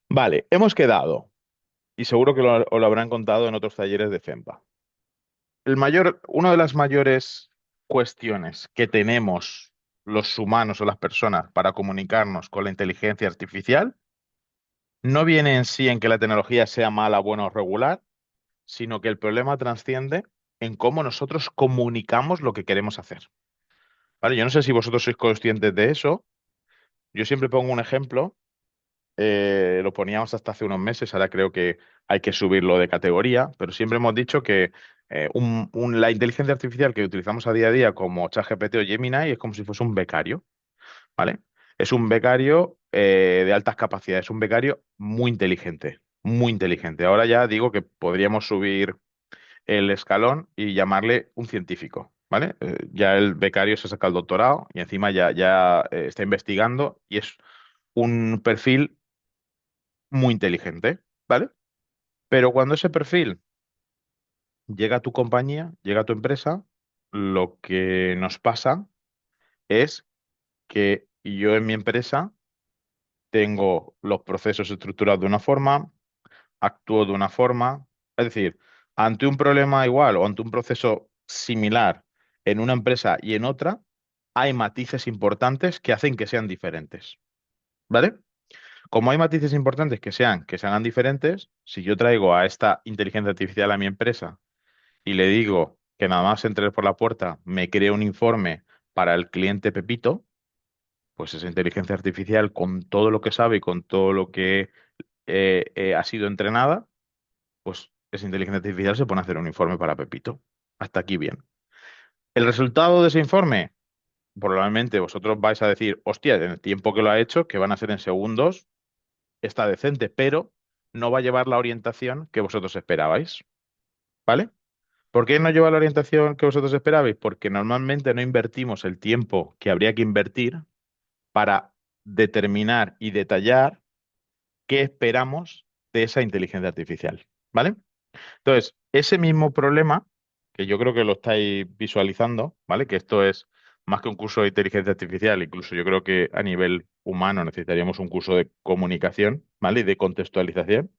Speaker 2: Vale, hemos quedado, y seguro que os lo habrán contado en otros talleres de FEMPA. Una de las mayores cuestiones que tenemos los humanos o las personas para comunicarnos con la inteligencia artificial no viene en sí en que la tecnología sea mala, buena o regular, sino que el problema trasciende en cómo nosotros comunicamos lo que queremos hacer. ¿Vale? Yo no sé si vosotros sois conscientes de eso. Yo siempre pongo un ejemplo, lo poníamos hasta hace unos meses, ahora creo que hay que subirlo de categoría, pero siempre hemos dicho que la inteligencia artificial que utilizamos a día como ChatGPT o Gemini es como si fuese un becario, ¿vale? Es un becario de altas capacidades, un becario muy inteligente, muy inteligente. Ahora ya digo que podríamos subir el escalón y llamarle un científico, ¿vale? Ya el becario se saca el doctorado y encima ya está investigando y es un perfil muy inteligente, ¿vale? Pero cuando ese perfil llega a tu compañía, llega a tu empresa, lo que nos pasa es que yo en mi empresa tengo los procesos estructurados de una forma, actúo de una forma, es decir, ante un problema igual o ante un proceso similar en una empresa y en otra, hay matices importantes que hacen que sean diferentes, ¿vale? Como hay matices importantes que se hagan diferentes, si yo traigo a esta inteligencia artificial a mi empresa y le digo que nada más entre por la puerta me cree un informe para el cliente Pepito, pues esa inteligencia artificial con todo lo que sabe y con todo lo que ha sido entrenada, pues esa inteligencia artificial se pone a hacer un informe para Pepito. Hasta aquí bien. El resultado de ese informe, probablemente vosotros vais a decir, hostia, en el tiempo que lo ha hecho, que van a ser en segundos, está decente, pero no va a llevar la orientación que vosotros esperabais, ¿vale? ¿Por qué no lleva la orientación que vosotros esperabais? Porque normalmente no invertimos el tiempo que habría que invertir para determinar y detallar qué esperamos de esa inteligencia artificial, ¿vale? Entonces, ese mismo problema, que yo creo que lo estáis visualizando, ¿vale? Que esto es más que un curso de inteligencia artificial, incluso yo creo que a nivel humano necesitaríamos un curso de comunicación, ¿vale? Y de contextualización,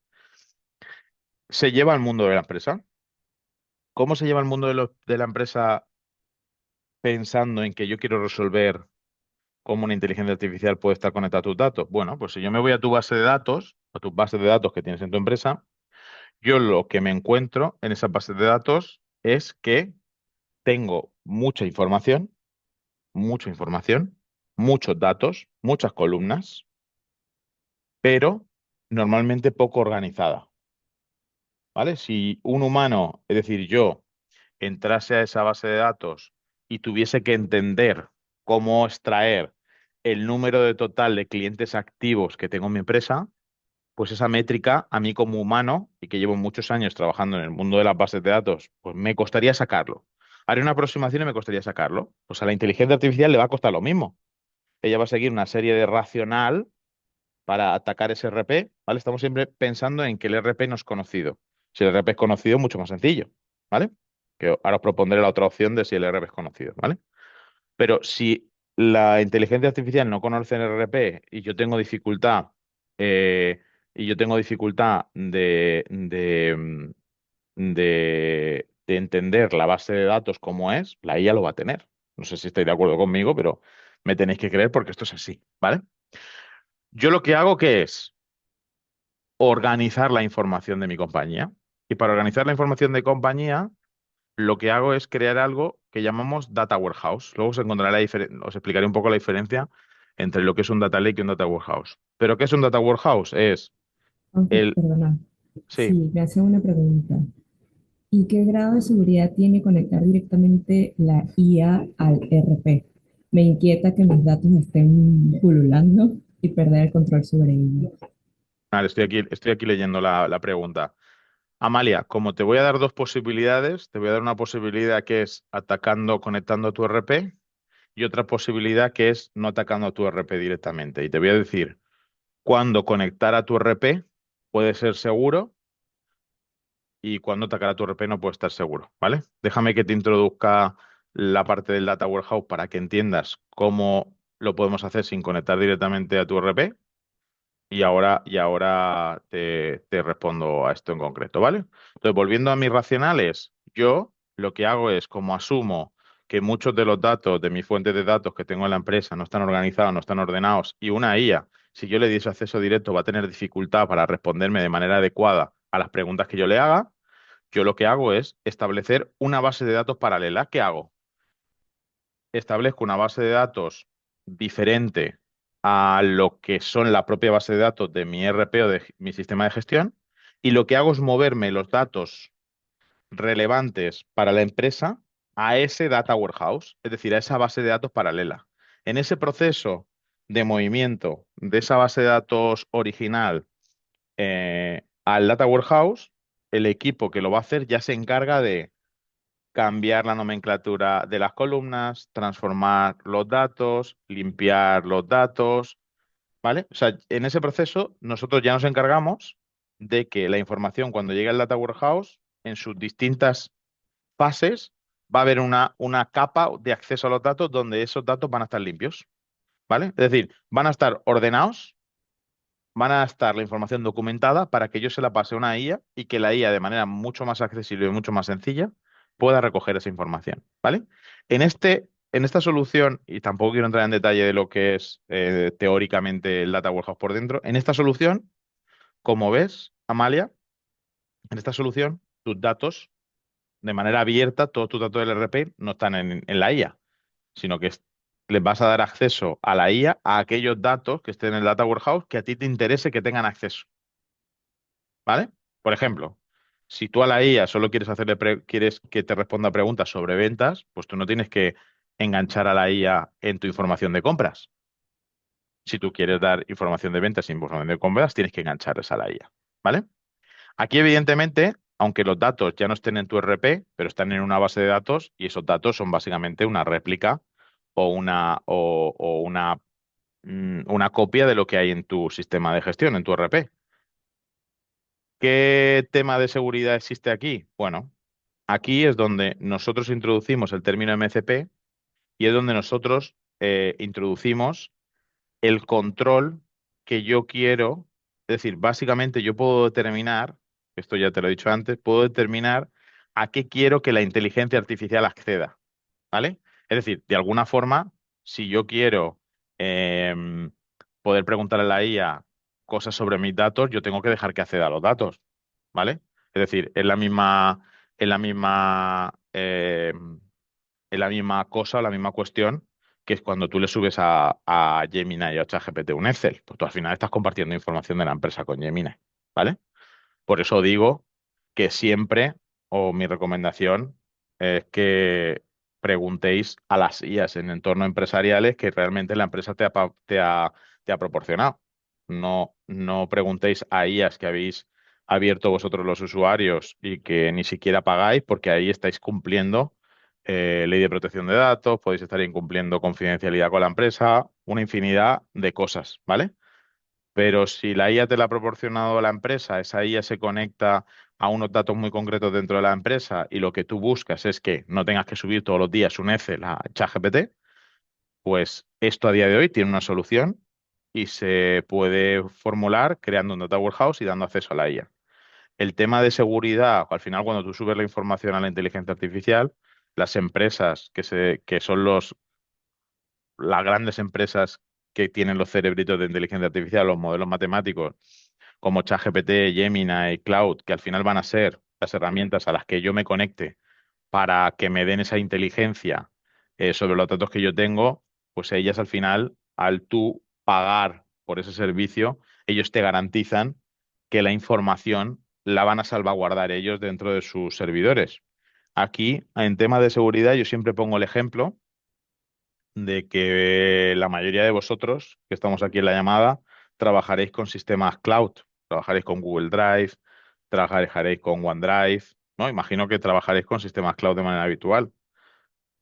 Speaker 2: se lleva al mundo de la empresa. ¿Cómo se lleva al mundo de la empresa pensando en que yo quiero resolver cómo una inteligencia artificial puede estar conectada a tus datos. Bueno, pues si yo me voy a tu base de datos, a tus bases de datos que tienes en tu empresa, yo lo que me encuentro en esas bases de datos es que tengo mucha información, muchos datos, muchas columnas, pero normalmente poco organizada, ¿vale? Si un humano, es decir, yo, entrase a esa base de datos y tuviese que entender cómo extraer el número de total de clientes activos que tengo en mi empresa, pues esa métrica a mí como humano y que llevo muchos años trabajando en el mundo de las bases de datos, pues me costaría sacarlo. Haré una aproximación y me costaría sacarlo. Pues a la inteligencia artificial le va a costar lo mismo. Ella va a seguir una serie de racional para atacar ese RP, ¿vale? Estamos siempre pensando en que el RP no es conocido. Si el RP es conocido, mucho más sencillo, ¿vale? Que ahora os propondré la otra opción de si el RP es conocido, ¿vale? Pero si la inteligencia artificial no conoce el RP y yo tengo dificultad, eh, de entender la base de datos como es, la IA lo va a tener. No sé si estáis de acuerdo conmigo, pero me tenéis que creer porque esto es así, ¿vale? Yo lo que hago que es organizar la información de mi compañía. Y para organizar la información de compañía, lo que hago es crear algo que llamamos Data Warehouse. Luego os explicaré un poco la diferencia entre lo que es un Data Lake y un Data Warehouse. ¿Pero qué es un Data Warehouse? Es
Speaker 3: Aunque,
Speaker 2: el...
Speaker 3: perdona,
Speaker 2: Sí,
Speaker 3: sí, me hacen una pregunta. ¿Y qué grado de seguridad tiene conectar directamente la IA al RP? Me inquieta que mis datos estén pululando y perder el control sobre ellos.
Speaker 2: vale, estoy aquí leyendo la pregunta. Amalia, como te voy a dar dos posibilidades, te voy a dar una posibilidad que es atacando, conectando a tu RP y otra posibilidad que es no atacando a tu RP directamente. Y te voy a decir cuándo conectar a tu RP puede ser seguro y cuándo atacar a tu RP no puede estar seguro, ¿vale? Déjame que te introduzca la parte del Data Warehouse para que entiendas cómo lo podemos hacer sin conectar directamente a tu RP y ahora te respondo a esto en concreto, ¿vale? Entonces, volviendo a mis racionales, yo lo que hago es, como asumo que muchos de los datos de mi fuente de datos que tengo en la empresa no están organizados, no están ordenados, y una IA, si yo le diese acceso directo, va a tener dificultad para responderme de manera adecuada a las preguntas que yo le haga, yo lo que hago es establecer una base de datos paralela. ¿Qué hago? Establezco una base de datos diferente a lo que son la propia base de datos de mi ERP o de mi sistema de gestión, y lo que hago es moverme los datos relevantes para la empresa a ese data warehouse, es decir, a esa base de datos paralela. En ese proceso de movimiento de esa base de datos original al data warehouse, el equipo que lo va a hacer ya se encarga de cambiar la nomenclatura de las columnas, transformar los datos, limpiar los datos, ¿vale? O sea, en ese proceso nosotros ya nos encargamos de que la información cuando llegue al Data Warehouse, en sus distintas fases, va a haber una capa de acceso a los datos donde esos datos van a estar limpios, ¿vale? Es decir, van a estar ordenados, van a estar la información documentada para que yo se la pase a una IA y que la IA de manera mucho más accesible y mucho más sencilla pueda recoger esa información, ¿vale? En esta solución, y tampoco quiero entrar en detalle de lo que es teóricamente el Data Warehouse por dentro, en esta solución, como ves, Amalia, en esta solución, tus datos, de manera abierta, todos tus datos del RP no están en la IA, sino que les vas a dar acceso a la IA a aquellos datos que estén en el Data Warehouse que a ti te interese que tengan acceso. ¿Vale? Por ejemplo, si tú a la IA solo quieres que te responda preguntas sobre ventas, pues tú no tienes que enganchar a la IA en tu información de compras. Si tú quieres dar información de ventas y información de compras, tienes que enganchar esa a la IA. ¿Vale? Aquí, evidentemente, aunque los datos ya no estén en tu RP, pero están en una base de datos y esos datos son básicamente una réplica o una copia de lo que hay en tu sistema de gestión, en tu RP. ¿Qué tema de seguridad existe aquí? Bueno, aquí es donde nosotros introducimos el término MCP y es donde nosotros introducimos el control que yo quiero. Es decir, básicamente yo puedo determinar, esto ya te lo he dicho antes, puedo determinar a qué quiero que la inteligencia artificial acceda, ¿vale? Es decir, de alguna forma, si yo quiero em, poder preguntarle a la IA cosas sobre mis datos, yo tengo que dejar que acceda a los datos, ¿vale? Es decir, es la misma, es la misma cosa, la misma cuestión que es cuando tú le subes a Gemini o a ChatGPT un Excel, pues tú al final estás compartiendo información de la empresa con Gemini, ¿vale? Por eso digo que siempre, o mi recomendación, es que preguntéis a las IAs en entornos empresariales que realmente la empresa te ha proporcionado. No preguntéis a IAs que habéis abierto vosotros los usuarios y que ni siquiera pagáis, porque ahí estáis cumpliendo ley de protección de datos, podéis estar incumpliendo confidencialidad con la empresa, una infinidad de cosas, ¿vale? Pero si la IA te la ha proporcionado la empresa, esa IA se conecta a unos datos muy concretos dentro de la empresa y lo que tú buscas es que no tengas que subir todos los días un Excel a ChatGPT, pues esto a día de hoy tiene una solución y se puede formular creando un data warehouse y dando acceso a la IA. El tema de seguridad, al final cuando tú subes la información a la inteligencia artificial, las empresas que son las grandes empresas que tienen los cerebritos de inteligencia artificial, los modelos matemáticos, como ChatGPT, Gemini, Cloud, que al final van a ser las herramientas a las que yo me conecte para que me den esa inteligencia sobre los datos que yo tengo, pues ellas al final, al tú pagar por ese servicio, ellos te garantizan que la información la van a salvaguardar ellos dentro de sus servidores. Aquí, en tema de seguridad, yo siempre pongo el ejemplo de que la mayoría de vosotros que estamos aquí en la llamada trabajaréis con sistemas cloud, trabajaréis con Google Drive, trabajaréis con OneDrive, ¿no? Imagino que trabajaréis con sistemas cloud de manera habitual.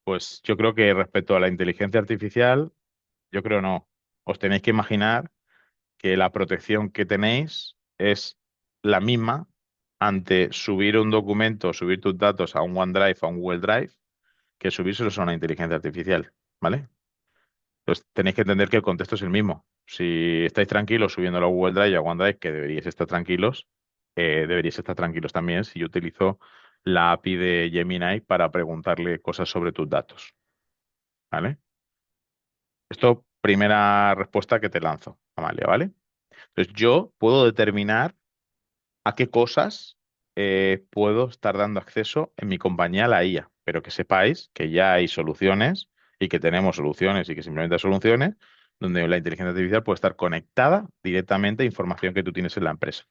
Speaker 2: Pues yo creo que respecto a la inteligencia artificial, yo creo no. Os tenéis que imaginar que la protección que tenéis es la misma ante subir un documento, subir tus datos a un OneDrive, a un Google Drive, que subírselos a una inteligencia artificial, ¿vale? Entonces tenéis que entender que el contexto es el mismo. Si estáis tranquilos subiéndolo a Google Drive y a OneDrive, que deberíais estar tranquilos también si yo utilizo la API de Gemini para preguntarle cosas sobre tus datos. ¿Vale? Esto, primera respuesta que te lanzo, Amalia, ¿vale? Entonces yo puedo determinar a qué cosas puedo estar dando acceso en mi compañía a la IA, pero que sepáis que ya hay soluciones y que tenemos soluciones y que simplemente hay soluciones donde la inteligencia artificial puede estar conectada directamente a información que tú tienes en la empresa.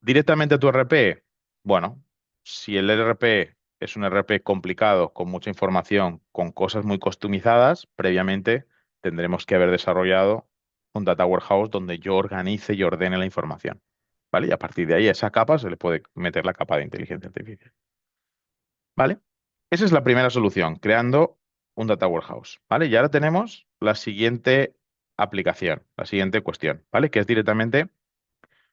Speaker 2: Directamente a tu RP, bueno, si el RP es un RP complicado, con mucha información, con cosas muy customizadas, previamente tendremos que haber desarrollado un data warehouse donde yo organice y ordene la información. ¿Vale? Y a partir de ahí a esa capa se le puede meter la capa de inteligencia artificial. ¿Vale? Esa es la primera solución, creando un data warehouse. ¿Vale? Y ahora tenemos la siguiente aplicación, la siguiente cuestión, ¿vale? Que es directamente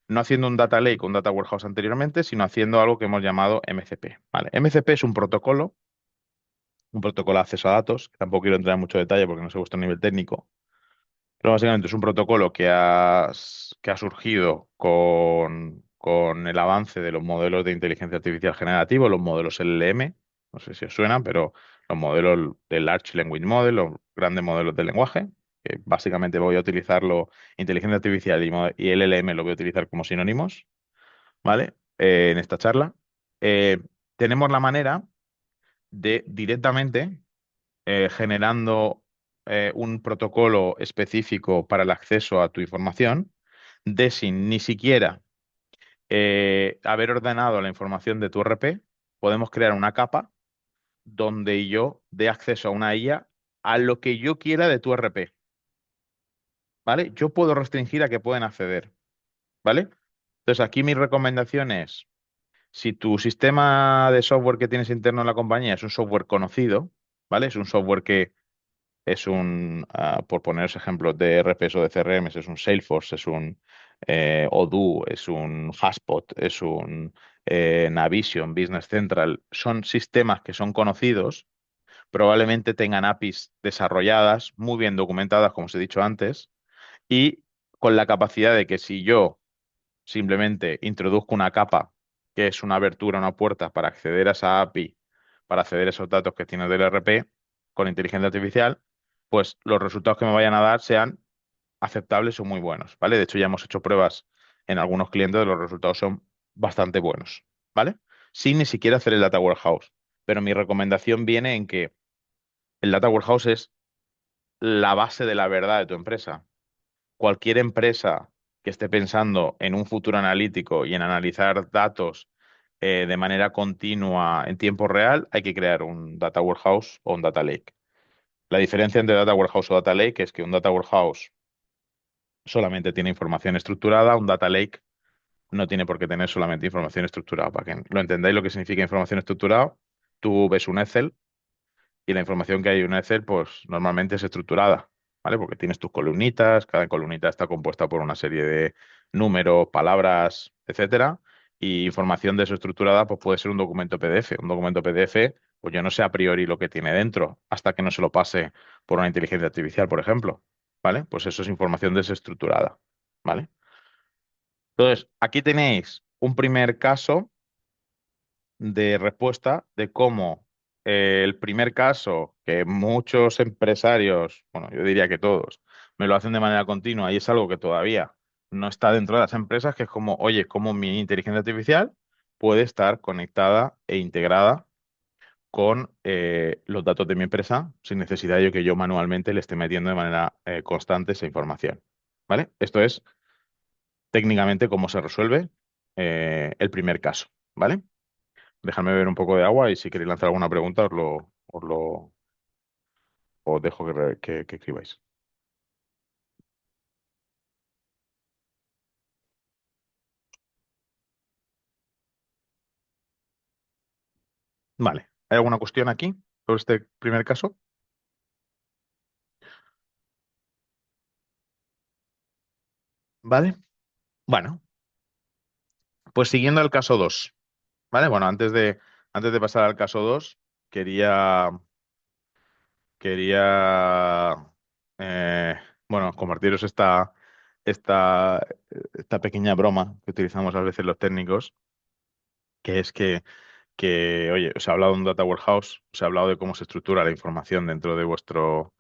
Speaker 2: no haciendo un data lake o un data warehouse anteriormente, sino haciendo algo que hemos llamado MCP. ¿Vale? MCP es un protocolo de acceso a datos, que tampoco quiero entrar en mucho detalle porque no sé vuestro nivel técnico, pero básicamente es un protocolo que ha surgido con el avance de los modelos de inteligencia artificial generativos, los modelos LLM, no sé si os suenan, pero los modelos de Large Language Model, los grandes modelos de lenguaje, que básicamente voy a utilizarlo, inteligencia artificial y LLM lo voy a utilizar como sinónimos, ¿vale? En esta charla. Eh, tenemos la manera de directamente generando un protocolo específico para el acceso a tu información, de sin ni siquiera haber ordenado la información de tu RP, podemos crear una capa donde yo dé acceso a una IA a lo que yo quiera de tu RP, ¿vale? Yo puedo restringir a que pueden acceder, ¿vale? Entonces aquí mi recomendación es, si tu sistema de software que tienes interno en la compañía es un software conocido, ¿vale? Es un software que por poneros ejemplos de ERPs o de CRMs, es un Salesforce, es un Odoo, es un Haspot, es un Navision, Business Central. Son sistemas que son conocidos, probablemente tengan APIs desarrolladas, muy bien documentadas, como os he dicho antes, y con la capacidad de que si yo simplemente introduzco una capa, que es una abertura, una puerta para acceder a esa API, para acceder a esos datos que tienes del ERP con inteligencia artificial, pues los resultados que me vayan a dar sean aceptables o muy buenos, ¿vale? De hecho, ya hemos hecho pruebas en algunos clientes, los resultados son bastante buenos, ¿vale? Sin ni siquiera hacer el Data Warehouse. Pero mi recomendación viene en que el Data Warehouse es la base de la verdad de tu empresa. Cualquier empresa que esté pensando en un futuro analítico y en analizar datos de manera continua en tiempo real, hay que crear un Data Warehouse o un Data Lake. La diferencia entre Data Warehouse o Data Lake es que un Data Warehouse solamente tiene información estructurada, un Data Lake no tiene por qué tener solamente información estructurada. Para que lo entendáis lo que significa información estructurada, tú ves un Excel y la información que hay en un Excel, pues normalmente es estructurada, ¿vale? Porque tienes tus columnitas, cada columnita está compuesta por una serie de números, palabras, etcétera, y información de eso estructurada, pues puede ser un documento PDF. Un documento PDF, pues yo no sé a priori lo que tiene dentro, hasta que no se lo pase por una inteligencia artificial, por ejemplo, ¿vale? Pues eso es información desestructurada, ¿vale? Entonces, aquí tenéis un primer caso de respuesta de cómo el primer caso que muchos empresarios, bueno, yo diría que todos, me lo hacen de manera continua y es algo que todavía no está dentro de las empresas, que es como, oye, cómo mi inteligencia artificial puede estar conectada e integrada con los datos de mi empresa sin necesidad de que yo manualmente le esté metiendo de manera constante esa información. ¿Vale? Esto es técnicamente cómo se resuelve el primer caso. ¿Vale? Dejadme beber un poco de agua y si queréis lanzar alguna pregunta os dejo que escribáis. Vale. ¿Hay alguna cuestión aquí sobre este primer caso? Vale. Bueno, pues siguiendo el caso 2. ¿Vale? Bueno, antes de pasar al caso 2 quería, quería bueno, compartiros esta pequeña broma que utilizamos a veces los técnicos, que es que, oye, os he hablado de un data warehouse, os he hablado de cómo se estructura la información dentro de vuestro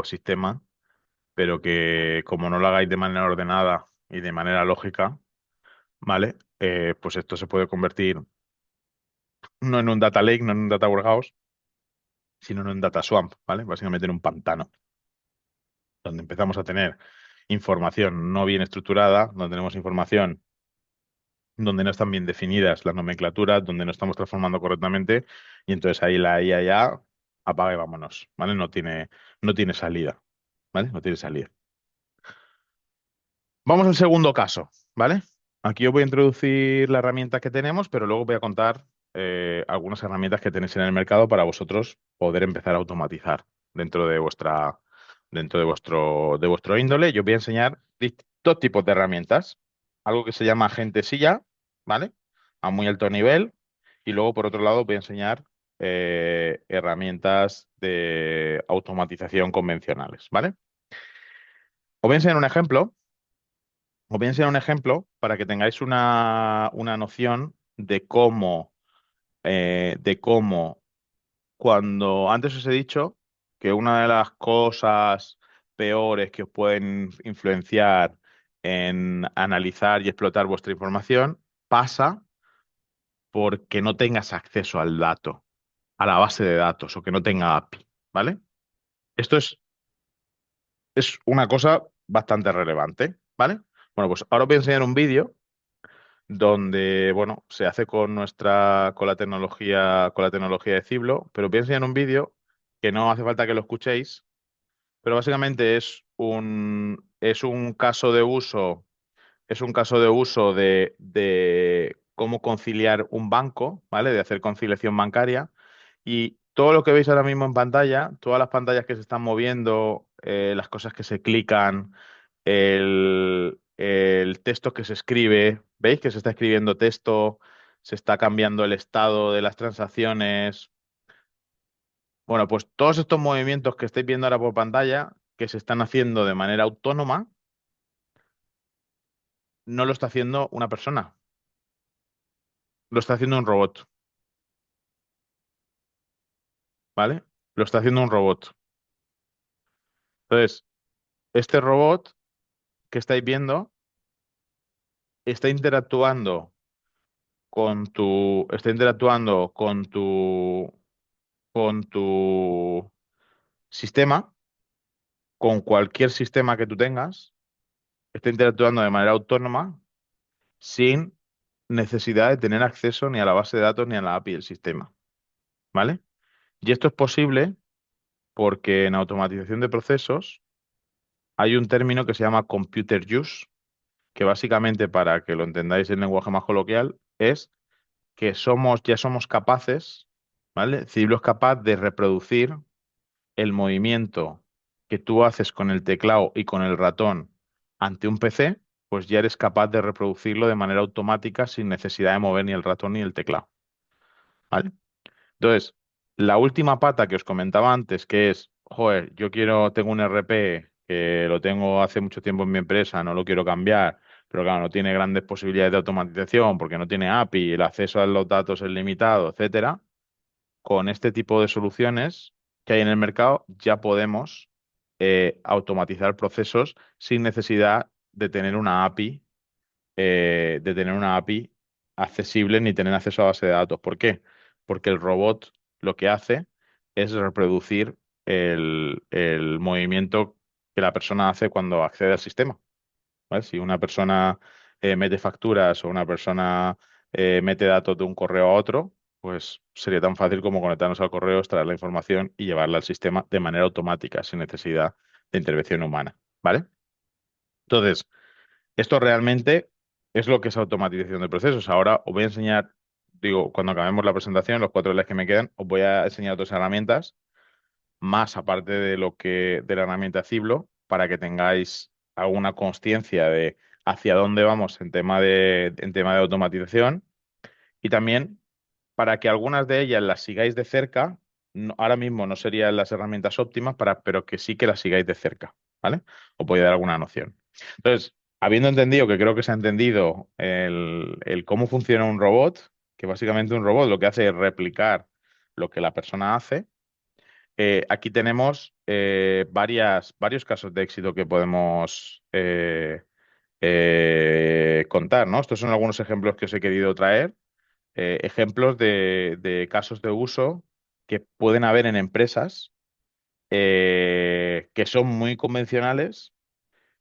Speaker 2: sistema, pero que como no lo hagáis de manera ordenada y de manera lógica, ¿vale? Pues esto se puede convertir no en un data lake, no en un data warehouse, sino en un data swamp, ¿vale? Básicamente en un pantano, donde empezamos a tener información no bien estructurada, donde tenemos información donde no están bien definidas las nomenclaturas, donde no estamos transformando correctamente, y entonces ahí la IA ya apaga y vámonos, ¿vale? No tiene salida, ¿vale? No tiene salida. Vamos al segundo caso, ¿vale? Aquí os voy a introducir la herramienta que tenemos, pero luego voy a contar algunas herramientas que tenéis en el mercado para vosotros poder empezar a automatizar dentro de vuestro índole. Yo os voy a enseñar dos tipos de herramientas. Algo que se llama agente silla, ¿vale? A muy alto nivel. Y luego, por otro lado, os voy a enseñar herramientas de automatización convencionales, ¿vale? Os voy a enseñar un ejemplo. Os voy a enseñar un ejemplo para que tengáis una noción de cómo cuando antes os he dicho que una de las cosas peores que os pueden influenciar en analizar y explotar vuestra información pasa porque no tengas acceso al dato, a la base de datos o que no tenga API, ¿vale? Esto es una cosa bastante relevante, ¿vale? Bueno, pues ahora os voy a enseñar un vídeo donde, bueno, se hace con la tecnología de Ciblo, pero os voy a enseñar un vídeo que no hace falta que lo escuchéis, pero básicamente es un caso de uso de cómo conciliar un banco, ¿vale? De hacer conciliación bancaria. Y todo lo que veis ahora mismo en pantalla, todas las pantallas que se están moviendo, las cosas que se clican, el texto que se escribe, ¿veis que se está escribiendo texto? Se está cambiando el estado de las transacciones. Bueno, pues todos estos movimientos que estáis viendo ahora por pantalla, que se están haciendo de manera autónoma, no lo está haciendo una persona, lo está haciendo un robot. ¿vale? Lo está haciendo un robot. Entonces, este robot que estáis viendo está interactuando está interactuando con tu sistema, con cualquier sistema que tú tengas, está interactuando de manera autónoma sin necesidad de tener acceso ni a la base de datos ni a la API del sistema, ¿vale? Y esto es posible porque en automatización de procesos hay un término que se llama computer use, que básicamente, para que lo entendáis en lenguaje más coloquial, es que ya somos capaces, ¿vale? Ciblo es capaz de reproducir el movimiento que tú haces con el teclado y con el ratón ante un PC, pues ya eres capaz de reproducirlo de manera automática sin necesidad de mover ni el ratón ni el teclado, ¿vale? Entonces, la última pata que os comentaba antes, que es, joder, tengo un RP que lo tengo hace mucho tiempo en mi empresa, no lo quiero cambiar, pero claro, no tiene grandes posibilidades de automatización porque no tiene API, el acceso a los datos es limitado, etcétera. Con este tipo de soluciones que hay en el mercado, ya podemos automatizar procesos sin necesidad de tener una API accesible ni tener acceso a base de datos. ¿Por qué? Porque el robot lo que hace es reproducir el movimiento que la persona hace cuando accede al sistema. ¿Vale? Si una persona mete facturas o una persona mete datos de un correo a otro, pues sería tan fácil como conectarnos al correo, extraer la información y llevarla al sistema de manera automática, sin necesidad de intervención humana. ¿Vale? Entonces, esto realmente es lo que es automatización de procesos. Ahora os voy a enseñar, digo, cuando acabemos la presentación, los 4 slides que me quedan, os voy a enseñar otras herramientas, más aparte de la herramienta Ciblo, para que tengáis alguna consciencia de hacia dónde vamos en tema de automatización y también para que algunas de ellas las sigáis de cerca. Ahora mismo no serían las herramientas óptimas, pero que sí que las sigáis de cerca, ¿vale? Os voy a dar alguna noción. Entonces, habiendo entendido, que creo que se ha entendido el cómo funciona un robot, que básicamente un robot lo que hace es replicar lo que la persona hace, aquí tenemos varios casos de éxito que podemos contar, ¿no? Estos son algunos ejemplos que os he querido traer, ejemplos de casos de uso que pueden haber en empresas que son muy convencionales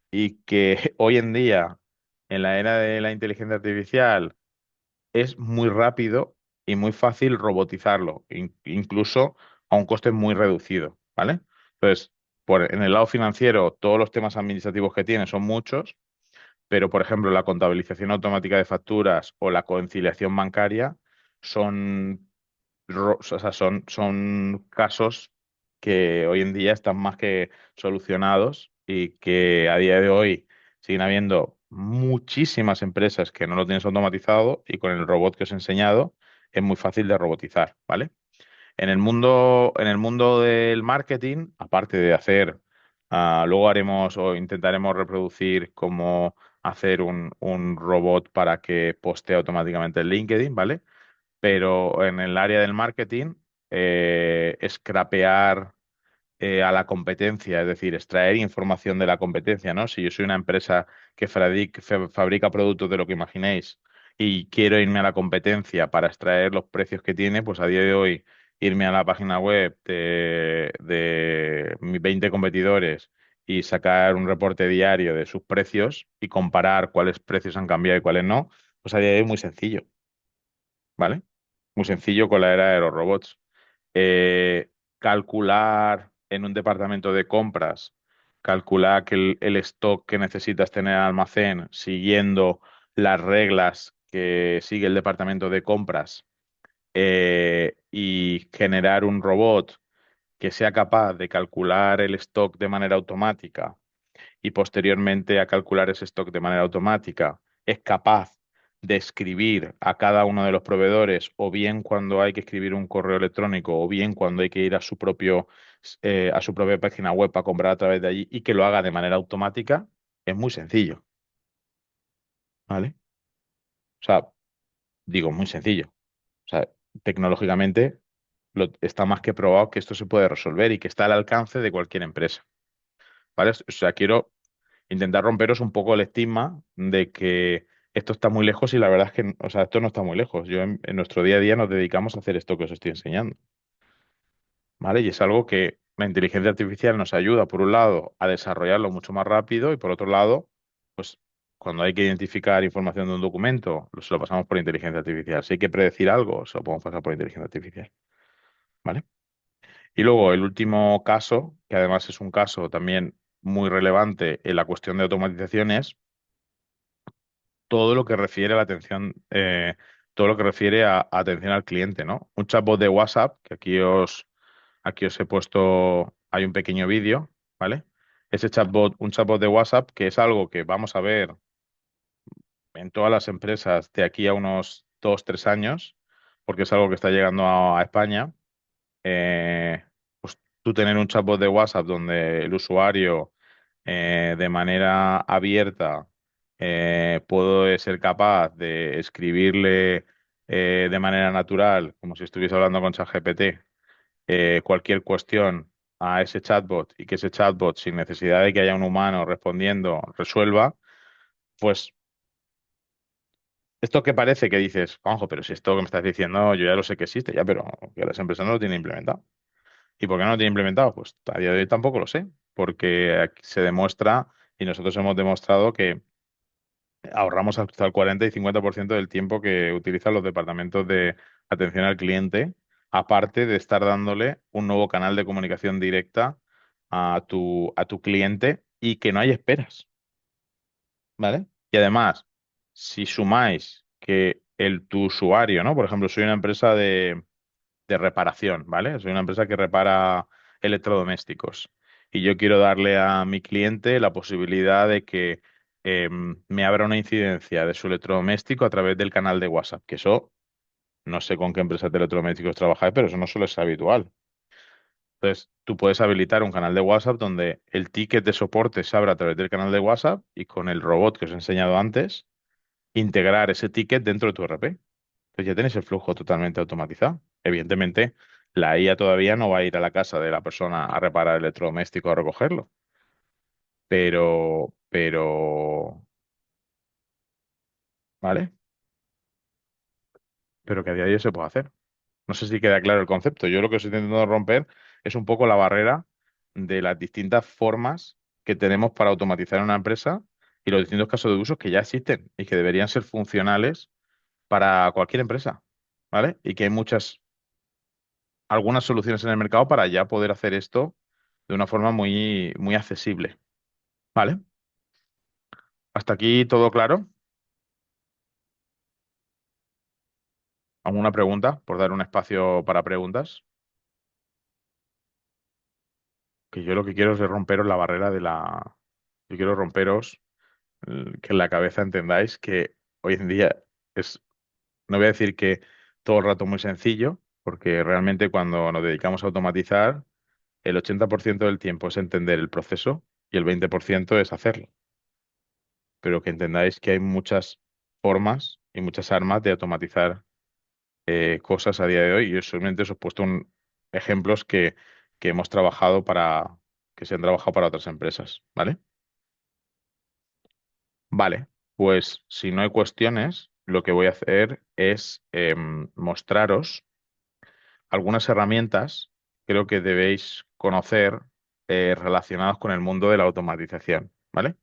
Speaker 2: y que hoy en día, en la era de la inteligencia artificial, es muy rápido y muy fácil robotizarlo, incluso a un coste muy reducido, ¿vale? Entonces, en el lado financiero, todos los temas administrativos que tiene son muchos, pero, por ejemplo, la contabilización automática de facturas o la conciliación bancaria son o sea, son casos que hoy en día están más que solucionados y que a día de hoy siguen habiendo muchísimas empresas que no lo tienes automatizado y con el robot que os he enseñado es muy fácil de robotizar, ¿vale? En el mundo del marketing, aparte de hacer, luego haremos o intentaremos reproducir cómo hacer un robot para que postee automáticamente en LinkedIn, ¿vale? Pero en el área del marketing, scrapear a la competencia, es decir, extraer información de la competencia, ¿no? Si yo soy una empresa que fabrica productos de lo que imaginéis y quiero irme a la competencia para extraer los precios que tiene, pues a día de hoy irme a la página web de mis 20 competidores y sacar un reporte diario de sus precios y comparar cuáles precios han cambiado y cuáles no, pues a día de hoy es muy sencillo, ¿vale? Muy sencillo con la era de los robots. Calcular en un departamento de compras, calcular que el stock que necesitas tener en almacén siguiendo las reglas que sigue el departamento de compras, y generar un robot que sea capaz de calcular el stock de manera automática y posteriormente a calcular ese stock de manera automática, es capaz de escribir a cada uno de los proveedores, o bien cuando hay que escribir un correo electrónico, o bien cuando hay que ir a su propia página web para comprar a través de allí y que lo haga de manera automática, es muy sencillo, ¿vale? O sea, digo, muy sencillo. O sea, tecnológicamente está más que probado que esto se puede resolver y que está al alcance de cualquier empresa, ¿vale? O sea, quiero intentar romperos un poco el estigma de que esto está muy lejos y la verdad es que, o sea, esto no está muy lejos. En nuestro día a día nos dedicamos a hacer esto que os estoy enseñando, ¿vale? Y es algo que la inteligencia artificial nos ayuda, por un lado, a desarrollarlo mucho más rápido y por otro lado, pues cuando hay que identificar información de un documento, se lo pasamos por inteligencia artificial. Si hay que predecir algo, se lo podemos pasar por inteligencia artificial, ¿vale? Y luego el último caso, que además es un caso también muy relevante en la cuestión de automatizaciones, todo lo que refiere a la atención, todo lo que refiere a atención al cliente, ¿no? Un chatbot de WhatsApp, que aquí os he puesto, hay un pequeño vídeo, ¿vale? Ese chatbot, un chatbot de WhatsApp, que es algo que vamos a ver en todas las empresas de aquí a unos 2, 3 años, porque es algo que está llegando a España. Pues tú tener un chatbot de WhatsApp donde el usuario de manera abierta puede ser capaz de escribirle de manera natural, como si estuviese hablando con ChatGPT, cualquier cuestión a ese chatbot y que ese chatbot, sin necesidad de que haya un humano respondiendo, resuelva, pues esto que parece que dices, Juanjo, pero si esto que me estás diciendo yo ya lo sé que existe, ya, pero que las empresas no lo tienen implementado. ¿Y por qué no lo tiene implementado? Pues a día de hoy tampoco lo sé, porque aquí se demuestra y nosotros hemos demostrado que ahorramos hasta el 40 y 50% del tiempo que utilizan los departamentos de atención al cliente, aparte de estar dándole un nuevo canal de comunicación directa a tu cliente y que no hay esperas, ¿vale? Y además, si sumáis que tu usuario, ¿no? Por ejemplo, soy una empresa de reparación, ¿vale? Soy una empresa que repara electrodomésticos y yo quiero darle a mi cliente la posibilidad de que me abra una incidencia de su electrodoméstico a través del canal de WhatsApp, que eso no sé con qué empresas de electrodomésticos trabajáis, pero eso no suele ser habitual. Entonces, tú puedes habilitar un canal de WhatsApp donde el ticket de soporte se abra a través del canal de WhatsApp y con el robot que os he enseñado antes, integrar ese ticket dentro de tu RP. Pues ya tenéis el flujo totalmente automatizado. Evidentemente, la IA todavía no va a ir a la casa de la persona a reparar el electrodoméstico a recogerlo, ¿vale? Pero que a día de hoy se puede hacer. No sé si queda claro el concepto. Yo lo que estoy intentando romper es un poco la barrera de las distintas formas que tenemos para automatizar una empresa y los distintos casos de uso que ya existen y que deberían ser funcionales para cualquier empresa, ¿vale? Y que hay algunas soluciones en el mercado para ya poder hacer esto de una forma muy, muy accesible. ¿Vale? Hasta aquí todo claro. ¿Alguna pregunta? Por dar un espacio para preguntas. Que yo lo que quiero es romperos la barrera de la... Yo quiero romperos que en la cabeza entendáis que hoy en día es, no voy a decir que todo el rato muy sencillo, porque realmente cuando nos dedicamos a automatizar, el 80% del tiempo es entender el proceso y el 20% es hacerlo. Pero que entendáis que hay muchas formas y muchas armas de automatizar cosas a día de hoy. Y yo solamente os he puesto ejemplos que hemos trabajado que se han trabajado para otras empresas, ¿vale? Vale, pues si no hay cuestiones, lo que voy a hacer es mostraros algunas herramientas, creo que debéis conocer relacionadas con el mundo de la automatización, ¿vale?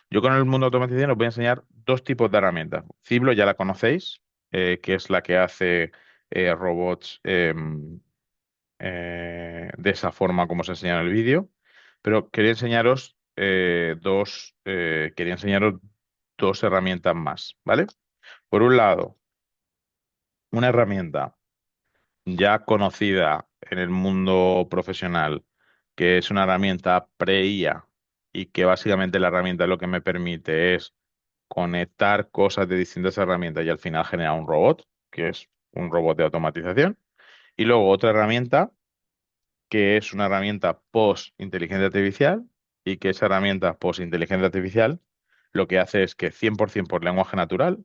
Speaker 2: Yo con el mundo de la automatización os voy a enseñar dos tipos de herramientas. Ciblo ya la conocéis, que es la que hace robots de esa forma como os he enseñado en el vídeo, pero quería enseñaros dos herramientas más, ¿vale? Por un lado, una herramienta ya conocida en el mundo profesional, que es una herramienta pre-IA y que básicamente la herramienta lo que me permite es conectar cosas de distintas herramientas y al final generar un robot, que es un robot de automatización. Y luego otra herramienta que es una herramienta post-inteligencia artificial y que esa herramienta post-inteligencia artificial lo que hace es que 100% por lenguaje natural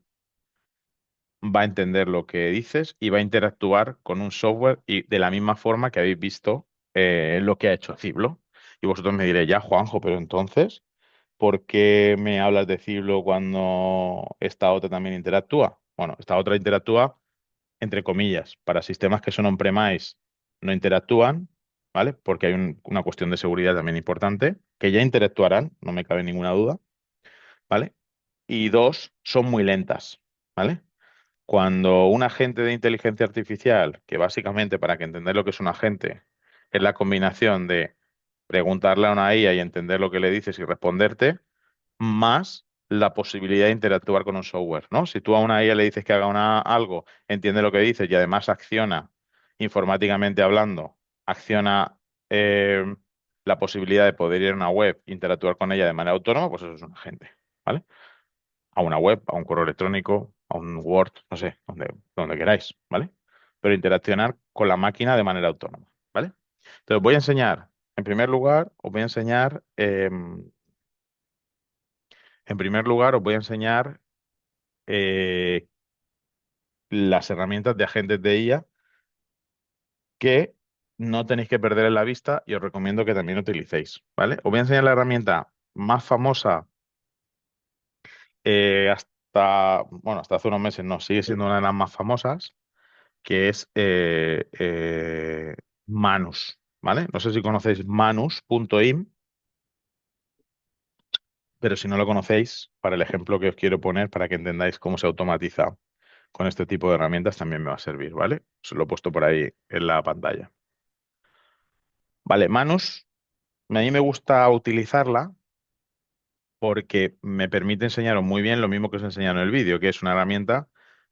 Speaker 2: va a entender lo que dices y va a interactuar con un software y de la misma forma que habéis visto lo que ha hecho Ciblo. Y vosotros me diréis, ya, Juanjo, pero entonces, ¿por qué me hablas de Ciblo cuando esta otra también interactúa? Bueno, esta otra interactúa entre comillas, para sistemas que son on-premise no interactúan, ¿vale? Porque hay una cuestión de seguridad también importante, que ya interactuarán, no me cabe ninguna duda, ¿vale? Y dos, son muy lentas, ¿vale? Cuando un agente de inteligencia artificial, que básicamente para que entender lo que es un agente, es la combinación de preguntarle a una IA y entender lo que le dices y responderte, más la posibilidad de interactuar con un software, ¿no? Si tú a una IA le dices que haga algo, entiende lo que dices y además acciona informáticamente hablando, acciona eh, la posibilidad de poder ir a una web, interactuar con ella de manera autónoma, pues eso es un agente, ¿vale? A una web, a un correo electrónico, a un Word, no sé, donde queráis, ¿vale? Pero interaccionar con la máquina de manera autónoma, ¿vale? Entonces voy a enseñar, en primer lugar, os voy a enseñar en primer lugar, os voy a enseñar eh, las herramientas de agentes de IA que no tenéis que perder en la vista y os recomiendo que también utilicéis, ¿vale? Os voy a enseñar la herramienta más famosa bueno, hasta hace unos meses no, sigue siendo una de las más famosas, que es Manus, ¿vale? No sé si conocéis manus.im, pero si no lo conocéis, para el ejemplo que os quiero poner, para que entendáis cómo se automatiza con este tipo de herramientas también me va a servir, ¿vale? Os lo he puesto por ahí en la pantalla. Vale, Manus, a mí me gusta utilizarla porque me permite enseñaros muy bien lo mismo que os he enseñado en el vídeo, que es una herramienta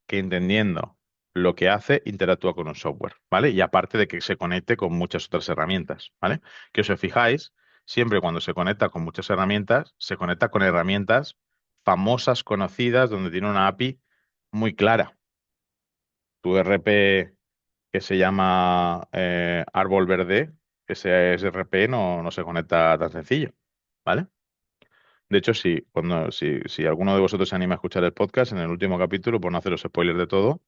Speaker 2: que entendiendo lo que hace, interactúa con un software, ¿vale? Y aparte de que se conecte con muchas otras herramientas, ¿vale? Que os fijáis, siempre cuando se conecta con muchas herramientas, se conecta con herramientas famosas, conocidas, donde tiene una API muy clara. Tu RP que se llama Árbol Verde, ese SRP no se conecta tan sencillo, ¿vale? De hecho, si alguno de vosotros se anima a escuchar el podcast, en el último capítulo, por no haceros spoilers de todo,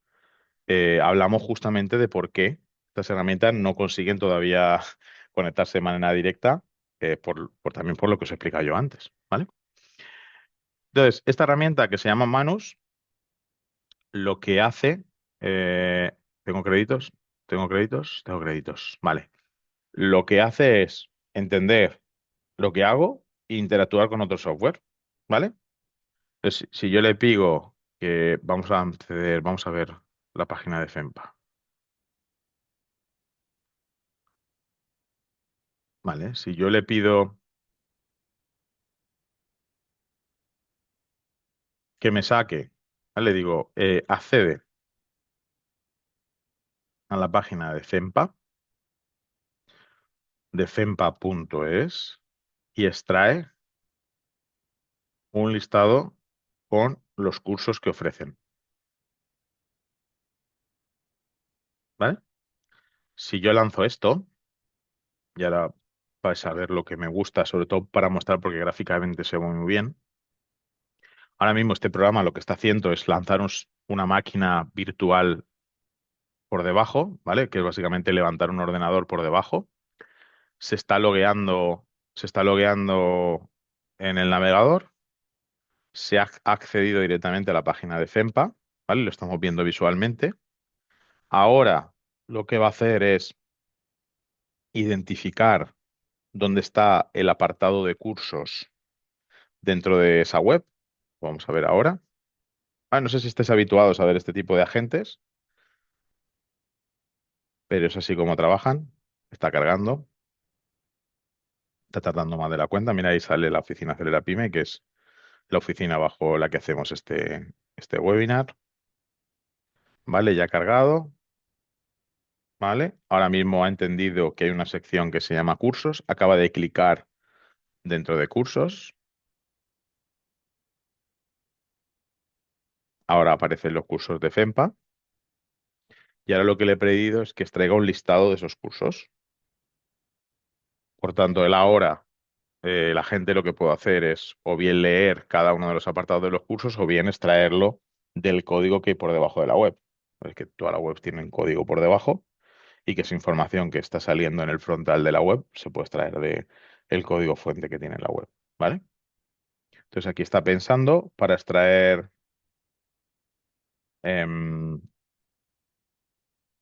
Speaker 2: hablamos justamente de por qué estas herramientas no consiguen todavía conectarse de manera directa, también por lo que os he explicado yo antes, ¿vale? Entonces, esta herramienta que se llama Manus, lo que hace, eh, ¿tengo créditos? ¿Tengo créditos? Tengo créditos, vale. Lo que hace es entender lo que hago e interactuar con otro software, ¿vale? Entonces, si yo le pido que vamos a acceder, vamos a ver la página de FEMPA, ¿vale? Si yo le pido que me saque, ¿vale? Le digo, accede a la página de fempa.es y extrae un listado con los cursos que ofrecen, ¿vale? Si yo lanzo esto, y ahora vais a ver lo que me gusta, sobre todo para mostrar porque gráficamente se ve muy bien. Ahora mismo este programa lo que está haciendo es lanzar una máquina virtual por debajo, ¿vale? Que es básicamente levantar un ordenador por debajo. Se está logueando, se está logueando en el navegador. Se ha accedido directamente a la página de FEMPA, ¿vale? Lo estamos viendo visualmente. Ahora lo que va a hacer es identificar dónde está el apartado de cursos dentro de esa web. Vamos a ver ahora. No sé si estáis habituados a ver este tipo de agentes, pero es así como trabajan. Está cargando, está tardando más de la cuenta. Mira, ahí sale la oficina Acelera Pyme, que es la oficina bajo la que hacemos este webinar. Vale, ya cargado. Vale, ahora mismo ha entendido que hay una sección que se llama cursos. Acaba de clicar dentro de cursos. Ahora aparecen los cursos de FEMPA. Y ahora lo que le he pedido es que extraiga un listado de esos cursos. Por tanto, él ahora la gente lo que puede hacer es o bien leer cada uno de los apartados de los cursos o bien extraerlo del código que hay por debajo de la web. Es que toda la web tiene un código por debajo y que esa información que está saliendo en el frontal de la web se puede extraer de el código fuente que tiene la web, ¿vale? Entonces aquí está pensando em,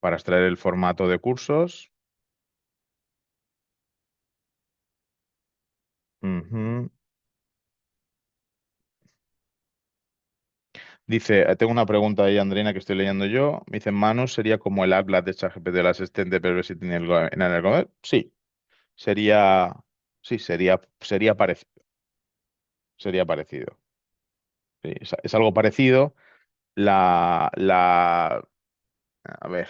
Speaker 2: para extraer el formato de cursos. Ujú. Dice, tengo una pregunta ahí, Andreina, que estoy leyendo yo. Me dice, Manu, ¿sería como el Atlas de ChatGPT del asistente Perplexity en el Ergomed? Sí, sería, sí, sería parecido. Sí, es algo parecido. A ver,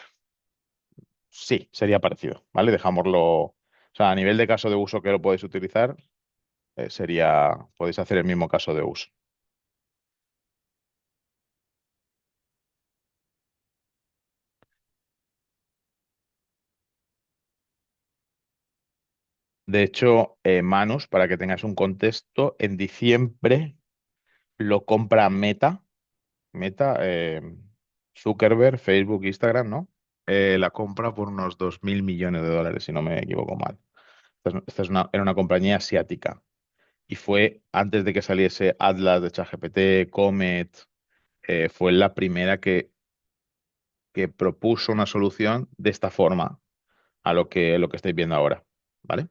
Speaker 2: sí, sería parecido, ¿vale? Dejámoslo, o sea, a nivel de caso de uso que lo podéis utilizar, podéis hacer el mismo caso de uso. De hecho, Manus, para que tengas un contexto, en diciembre lo compra Meta, Zuckerberg, Facebook, Instagram, ¿no? La compra por unos 2.000 millones de dólares, si no me equivoco mal. Era una compañía asiática y fue antes de que saliese Atlas de ChatGPT, Comet, fue la primera que propuso una solución de esta forma a lo que estáis viendo ahora, ¿vale?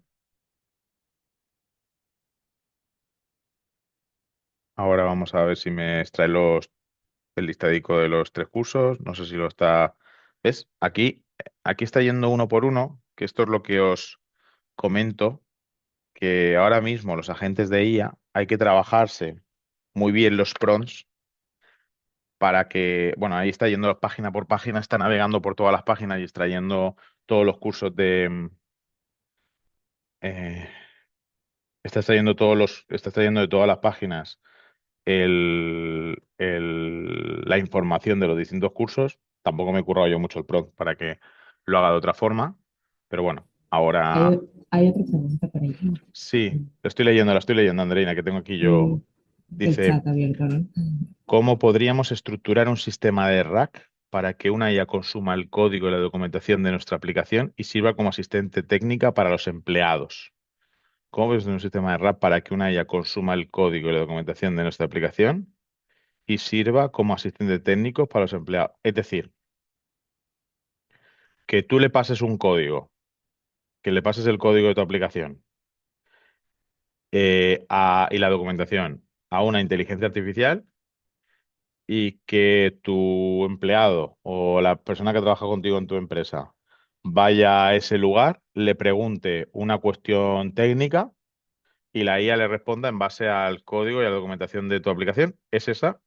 Speaker 2: Ahora vamos a ver si me extrae el listadico de los tres cursos. No sé si lo está. ¿Ves? Aquí está yendo uno por uno, que esto es lo que os comento, que ahora mismo los agentes de IA hay que trabajarse muy bien los prompts para que, bueno, ahí está yendo página por página, está navegando por todas las páginas y extrayendo todos los cursos eh, está extrayendo de todas las páginas la información de los distintos cursos. Tampoco me he currado yo mucho el prompt para que lo haga de otra forma, pero bueno, ahora
Speaker 3: Hay otra pregunta para ella.
Speaker 2: sí, la estoy leyendo, Andreina, que tengo aquí yo.
Speaker 3: Sí, el
Speaker 2: Dice,
Speaker 3: chat abierto, ¿no?
Speaker 2: ¿cómo podríamos estructurar un sistema de RAG para que una IA consuma el código y la documentación de nuestra aplicación y sirva como asistente técnica para los empleados? ¿Cómo ves un sistema de RAG para que una IA consuma el código y la documentación de nuestra aplicación y sirva como asistente técnico para los empleados? Es decir, que tú le pases un código, que le pases el código de tu aplicación y la documentación a una inteligencia artificial y que tu empleado o la persona que trabaja contigo en tu empresa vaya a ese lugar, le pregunte una cuestión técnica y la IA le responda en base al código y a la documentación de tu aplicación. ¿Es esa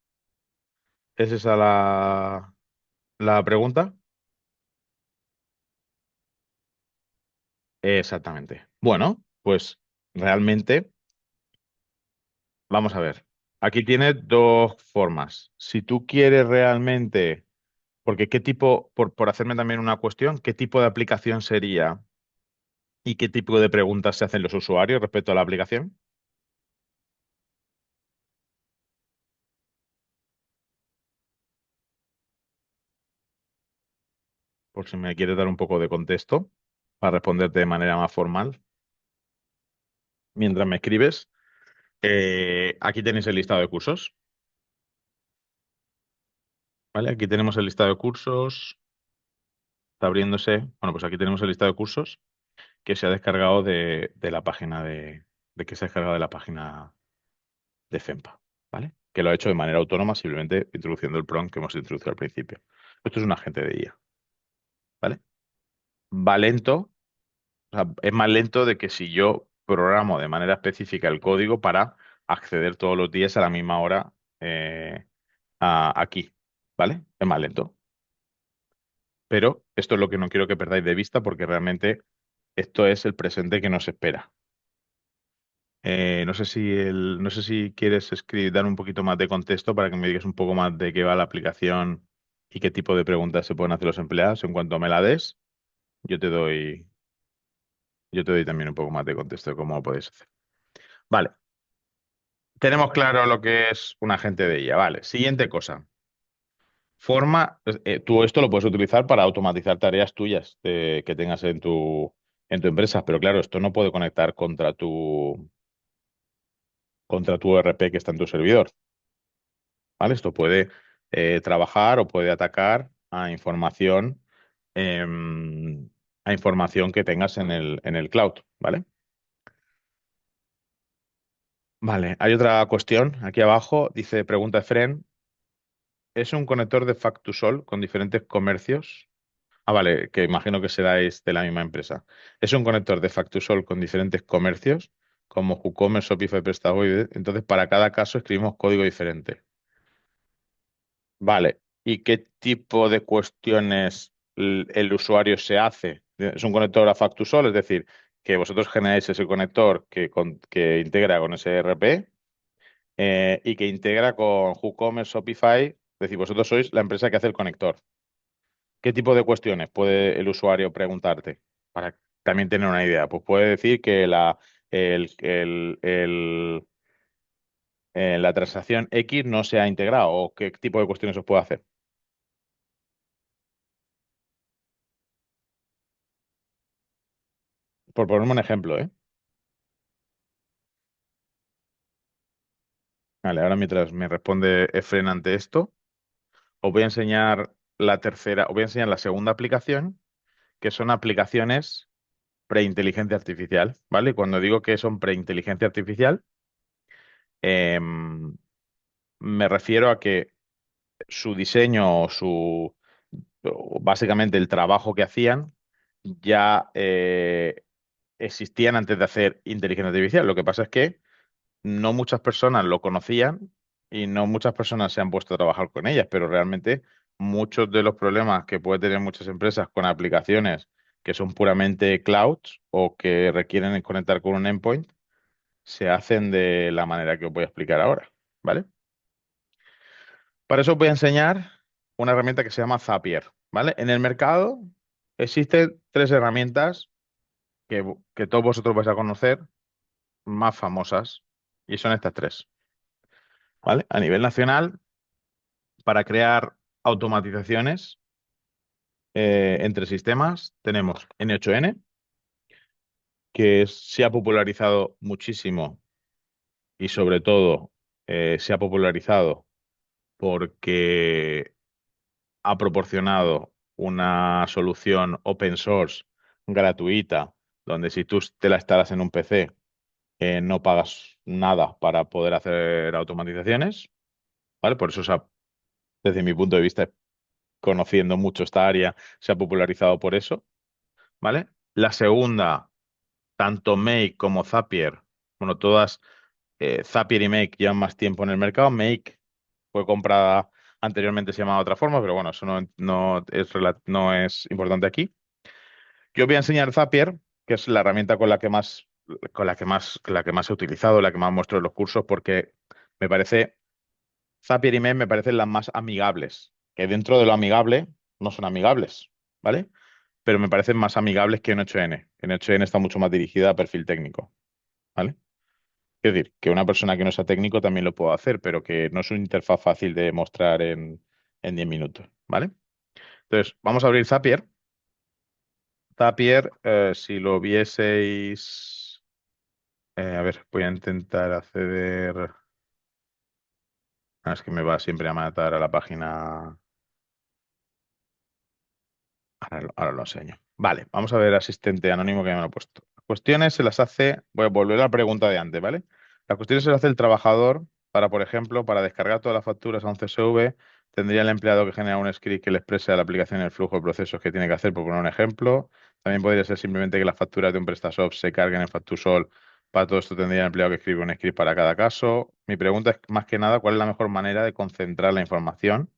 Speaker 2: la pregunta? Exactamente. Bueno, pues realmente, vamos a ver. Aquí tienes dos formas. Si tú quieres realmente, porque qué tipo, por hacerme también una cuestión, ¿qué tipo de aplicación sería y qué tipo de preguntas se hacen los usuarios respecto a la aplicación? Por si me quieres dar un poco de contexto para responderte de manera más formal mientras me escribes. Aquí tenéis el listado de cursos, ¿vale? Aquí tenemos el listado de cursos, está abriéndose. Bueno, pues aquí tenemos el listado de cursos que se ha descargado de la página de que se ha descargado de la página de FEMPA, ¿vale? Que lo ha hecho de manera autónoma, simplemente introduciendo el prompt que hemos introducido al principio. Esto es un agente de IA, ¿vale? Va lento, o sea, es más lento de que si yo programo de manera específica el código para acceder todos los días a la misma hora aquí, ¿vale? Es más lento. Pero esto es lo que no quiero que perdáis de vista porque realmente esto es el presente que nos espera. No sé si quieres dar un poquito más de contexto para que me digas un poco más de qué va la aplicación y qué tipo de preguntas se pueden hacer los empleados. En cuanto me la des, yo te doy, yo te doy también un poco más de contexto de cómo lo podéis hacer. Vale, tenemos claro lo que es un agente de IA. Vale, siguiente cosa. Tú esto lo puedes utilizar para automatizar tareas tuyas que tengas en tu empresa, pero claro, esto no puede conectar contra tu ERP que está en tu servidor, ¿vale? Esto puede trabajar o puede atacar em, a información que tengas en el cloud, ¿vale? Vale, hay otra cuestión aquí abajo, dice, pregunta Efren, ¿es un conector de Factusol con diferentes comercios? Ah, vale, que imagino que seráis de la misma empresa. Es un conector de Factusol con diferentes comercios, como WooCommerce, Shopify, PrestaShop. Entonces, para cada caso escribimos código diferente. Vale. ¿Y qué tipo de cuestiones el usuario se hace? Es un conector a Factusol, es decir, que vosotros generáis ese conector que integra con ese ERP y que integra con WooCommerce, Shopify. Es decir, vosotros sois la empresa que hace el conector. ¿Qué tipo de cuestiones puede el usuario preguntarte? Para también tener una idea. Pues puede decir que la transacción X no se ha integrado o qué tipo de cuestiones os puede hacer. Por ponerme un ejemplo, ¿eh? Vale, ahora mientras me responde Efren ante esto, os voy a enseñar os voy a enseñar la segunda aplicación, que son aplicaciones pre-inteligencia artificial, ¿vale? Cuando digo que son pre-inteligencia artificial, em, me refiero a que su diseño o básicamente el trabajo que hacían ya existían antes de hacer inteligencia artificial. Lo que pasa es que no muchas personas lo conocían y no muchas personas se han puesto a trabajar con ellas, pero realmente muchos de los problemas que puede tener muchas empresas con aplicaciones que son puramente clouds o que requieren conectar con un endpoint se hacen de la manera que os voy a explicar ahora, ¿vale? Para eso os voy a enseñar una herramienta que se llama Zapier, ¿vale? En el mercado existen tres herramientas que todos vosotros vais a conocer, más famosas, y son estas tres, ¿vale? A nivel nacional, para crear automatizaciones entre sistemas, tenemos N8N, se ha popularizado muchísimo y sobre todo se ha popularizado porque ha proporcionado una solución open source gratuita, donde si tú te la instalas en un PC, no pagas nada para poder hacer automatizaciones, ¿vale? Por eso desde mi punto de vista, conociendo mucho esta área, se ha popularizado por eso, ¿vale? La segunda, tanto Make como Zapier, bueno, todas, Zapier y Make llevan más tiempo en el mercado. Make fue comprada anteriormente, se llamaba de otra forma, pero bueno, eso no es importante aquí. Yo voy a enseñar Zapier, que es la herramienta la que más he utilizado, la que más muestro en los cursos, porque me parece, Zapier y Make me parecen las más amigables, que dentro de lo amigable no son amigables, ¿vale? Pero me parecen más amigables que N8N. N8N está mucho más dirigida a perfil técnico, ¿vale? Es decir, que una persona que no sea técnico también lo puede hacer, pero que no es una interfaz fácil de mostrar en 10 minutos, ¿vale? Entonces, vamos a abrir Zapier. Zapier, si lo vieseis, a ver, voy a intentar acceder. Es que me va siempre a matar a la página. Ahora lo enseño. Vale, vamos a ver asistente anónimo que me lo ha puesto. Las cuestiones se las hace, voy a volver a la pregunta de antes, ¿vale? Las cuestiones se las hace el trabajador para, por ejemplo, para descargar todas las facturas a un CSV, tendría el empleado que genera un script que le exprese a la aplicación el flujo de procesos que tiene que hacer, por poner un ejemplo. También podría ser simplemente que las facturas de un PrestaShop se carguen en Factusol. Para todo esto tendría el empleado que escribir un script para cada caso. Mi pregunta es más que nada, ¿cuál es la mejor manera de concentrar la información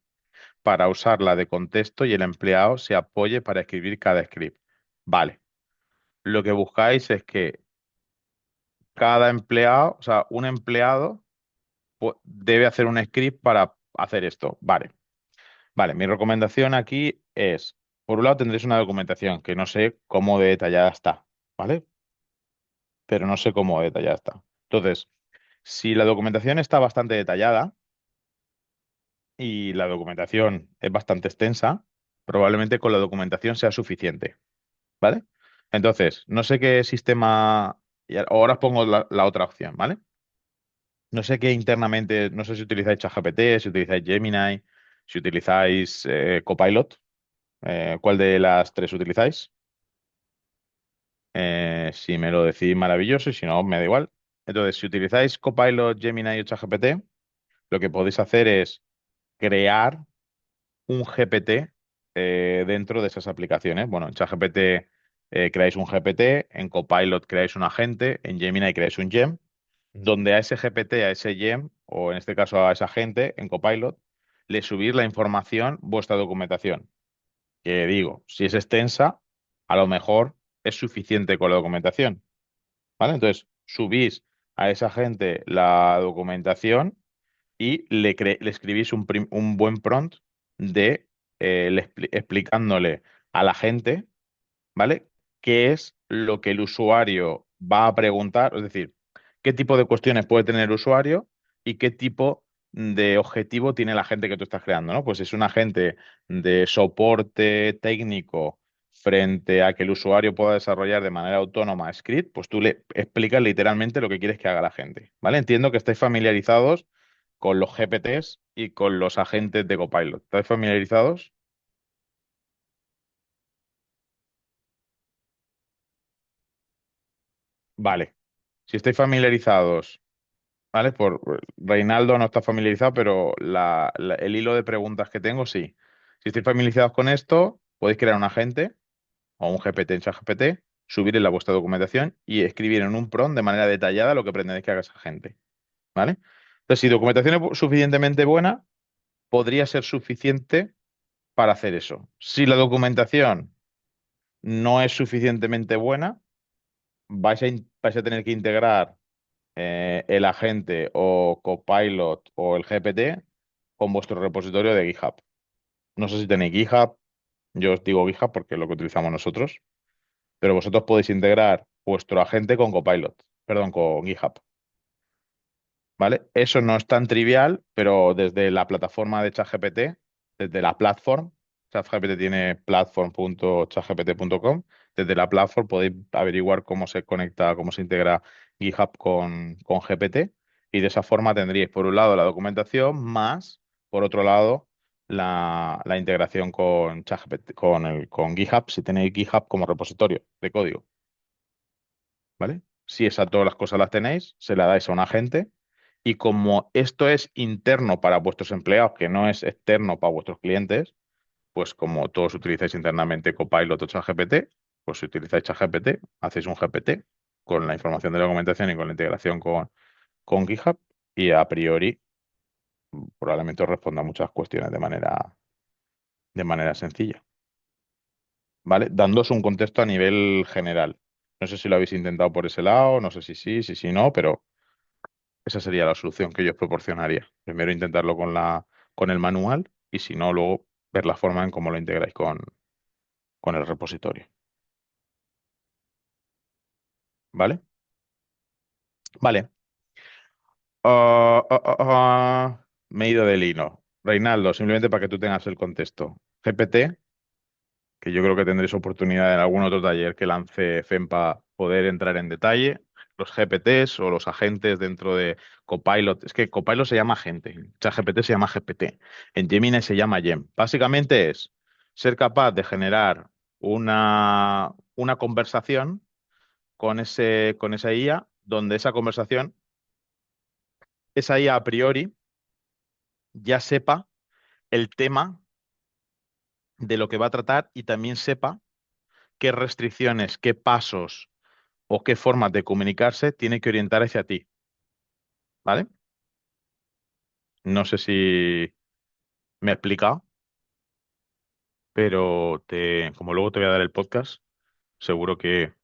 Speaker 2: para usarla de contexto y el empleado se apoye para escribir cada script? Vale. Lo que buscáis es que cada empleado, o sea, un empleado debe hacer un script para hacer esto. Vale. Vale, mi recomendación aquí es, por un lado tendréis una documentación que no sé cómo de detallada está, ¿vale? Pero no sé cómo de detallada está. Entonces, si la documentación está bastante detallada, y la documentación es bastante extensa, probablemente con la documentación sea suficiente, ¿vale? Entonces, no sé qué sistema, y ahora os pongo la otra opción, ¿vale? No sé qué internamente, no sé si utilizáis ChatGPT, si utilizáis Gemini, si utilizáis Copilot, ¿cuál de las tres utilizáis? Si me lo decís, maravilloso, y si no, me da igual. Entonces, si utilizáis Copilot, Gemini o ChatGPT, lo que podéis hacer es crear un GPT dentro de esas aplicaciones. Bueno, en ChatGPT creáis un GPT, en Copilot creáis un agente, en Gemini creáis un gem, donde a ese GPT, a ese gem, o en este caso a ese agente, en Copilot, le subís la información, vuestra documentación. Que digo, si es extensa, a lo mejor es suficiente con la documentación, ¿vale? Entonces, subís a esa gente la documentación y le escribís un buen prompt de explicándole a la gente, ¿vale? ¿Qué es lo que el usuario va a preguntar? Es decir, qué tipo de cuestiones puede tener el usuario y qué tipo de objetivo tiene la gente que tú estás creando, ¿no? Pues si es un agente de soporte técnico frente a que el usuario pueda desarrollar de manera autónoma script, pues tú le explicas literalmente lo que quieres que haga la gente, ¿vale? Entiendo que estáis familiarizados con los GPTs y con los agentes de Copilot. ¿Estáis familiarizados? Vale. Si estáis familiarizados, ¿vale? Reinaldo no está familiarizado, pero el hilo de preguntas que tengo, sí. Si estáis familiarizados con esto, podéis crear un agente o un GPT en ChatGPT, subir en la vuestra documentación y escribir en un prompt de manera detallada lo que pretendéis que haga esa gente, ¿vale? Entonces, si documentación es suficientemente buena, podría ser suficiente para hacer eso. Si la documentación no es suficientemente buena, vais a tener que integrar el agente o Copilot o el GPT con vuestro repositorio de GitHub. No sé si tenéis GitHub, yo os digo GitHub porque es lo que utilizamos nosotros, pero vosotros podéis integrar vuestro agente con Copilot, perdón, con GitHub. ¿Vale? Eso no es tan trivial, pero desde la plataforma de ChatGPT, desde la platform, ChatGPT tiene platform.chatgpt.com, desde la platform podéis averiguar cómo se conecta, cómo se integra GitHub con GPT y de esa forma tendríais por un lado la documentación más, por otro lado, la integración con ChatGPT, con GitHub, si tenéis GitHub como repositorio de código, ¿vale? Si esas todas las cosas las tenéis, se la dais a un agente y como esto es interno para vuestros empleados, que no es externo para vuestros clientes, pues como todos utilizáis internamente Copilot o ChatGPT, pues si utilizáis ChatGPT, hacéis un GPT con la información de la documentación y con la integración con GitHub y a priori probablemente os responda muchas cuestiones de manera sencilla, ¿vale? Dándoos un contexto a nivel general. No sé si lo habéis intentado por ese lado, no sé si sí, si no, pero esa sería la solución que yo os proporcionaría. Primero intentarlo con el manual y si no, luego ver la forma en cómo lo integráis con el repositorio. ¿Vale? Vale. Me he ido del hilo. Reinaldo, simplemente para que tú tengas el contexto. GPT, que yo creo que tendréis oportunidad en algún otro taller que lance FEMPA poder entrar en detalle. Los GPTs o los agentes dentro de Copilot. Es que Copilot se llama agente, en ChatGPT se llama GPT, en Gemini se llama Gem. Básicamente es ser capaz de generar una conversación con esa IA, donde esa IA a priori ya sepa el tema de lo que va a tratar y también sepa qué restricciones, qué pasos o qué formas de comunicarse tiene que orientar hacia ti, ¿vale? No sé si me he explicado, pero como luego te voy a dar el podcast, seguro que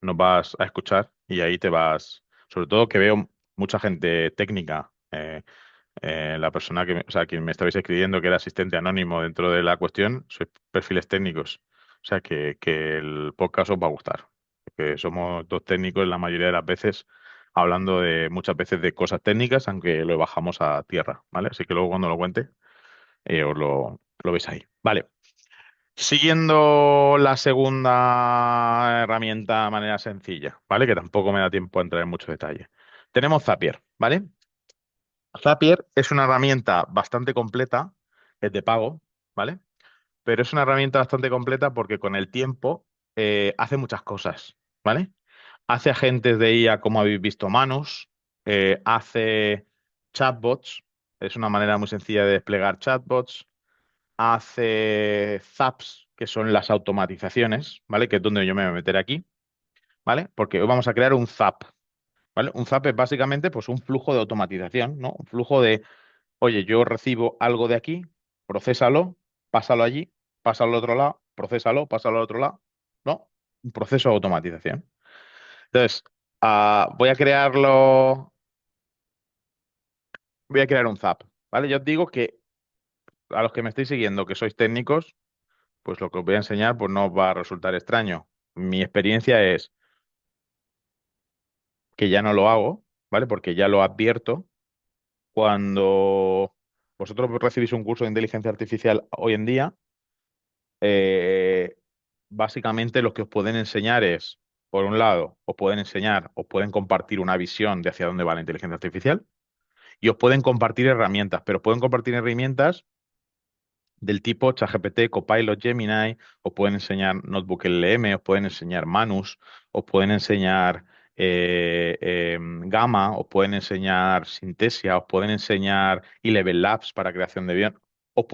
Speaker 2: nos vas a escuchar y ahí te vas, sobre todo que veo mucha gente técnica, la persona o sea, quien me estabais escribiendo que era asistente anónimo dentro de la cuestión, sois perfiles técnicos, o sea que el podcast os va a gustar, porque somos dos técnicos la mayoría de las veces hablando de muchas veces de cosas técnicas, aunque lo bajamos a tierra, ¿vale? Así que luego cuando lo cuente lo veis ahí. Vale. Siguiendo la segunda herramienta de manera sencilla, ¿vale? Que tampoco me da tiempo a entrar en mucho detalle. Tenemos Zapier, ¿vale? Zapier es una herramienta bastante completa, es de pago, ¿vale? Pero es una herramienta bastante completa porque con el tiempo hace muchas cosas, ¿vale? Hace agentes de IA, como habéis visto, Manus, hace chatbots, es una manera muy sencilla de desplegar chatbots, hace zaps, que son las automatizaciones, ¿vale? Que es donde yo me voy a meter aquí, ¿vale? Porque hoy vamos a crear un zap, ¿vale? Un zap es básicamente pues un flujo de automatización, ¿no? Un flujo de, oye, yo recibo algo de aquí, procésalo, pásalo allí, pásalo al otro lado, procésalo, pásalo al otro lado, ¿no? Un proceso de automatización. Entonces, voy a crear un zap, ¿vale? Yo os digo que a los que me estáis siguiendo, que sois técnicos, pues lo que os voy a enseñar pues no os va a resultar extraño. Mi experiencia es que ya no lo hago, ¿vale? Porque ya lo advierto. Cuando vosotros recibís un curso de inteligencia artificial hoy en día, eh, básicamente lo que os pueden enseñar es, por un lado, os pueden enseñar, os pueden compartir una visión de hacia dónde va la inteligencia artificial y os pueden compartir herramientas, pero pueden compartir herramientas del tipo ChatGPT, Copilot, Gemini, os pueden enseñar Notebook LM, os pueden enseñar Manus, os pueden enseñar Gamma, os pueden enseñar Synthesia, os pueden enseñar Eleven Labs para creación de guión, os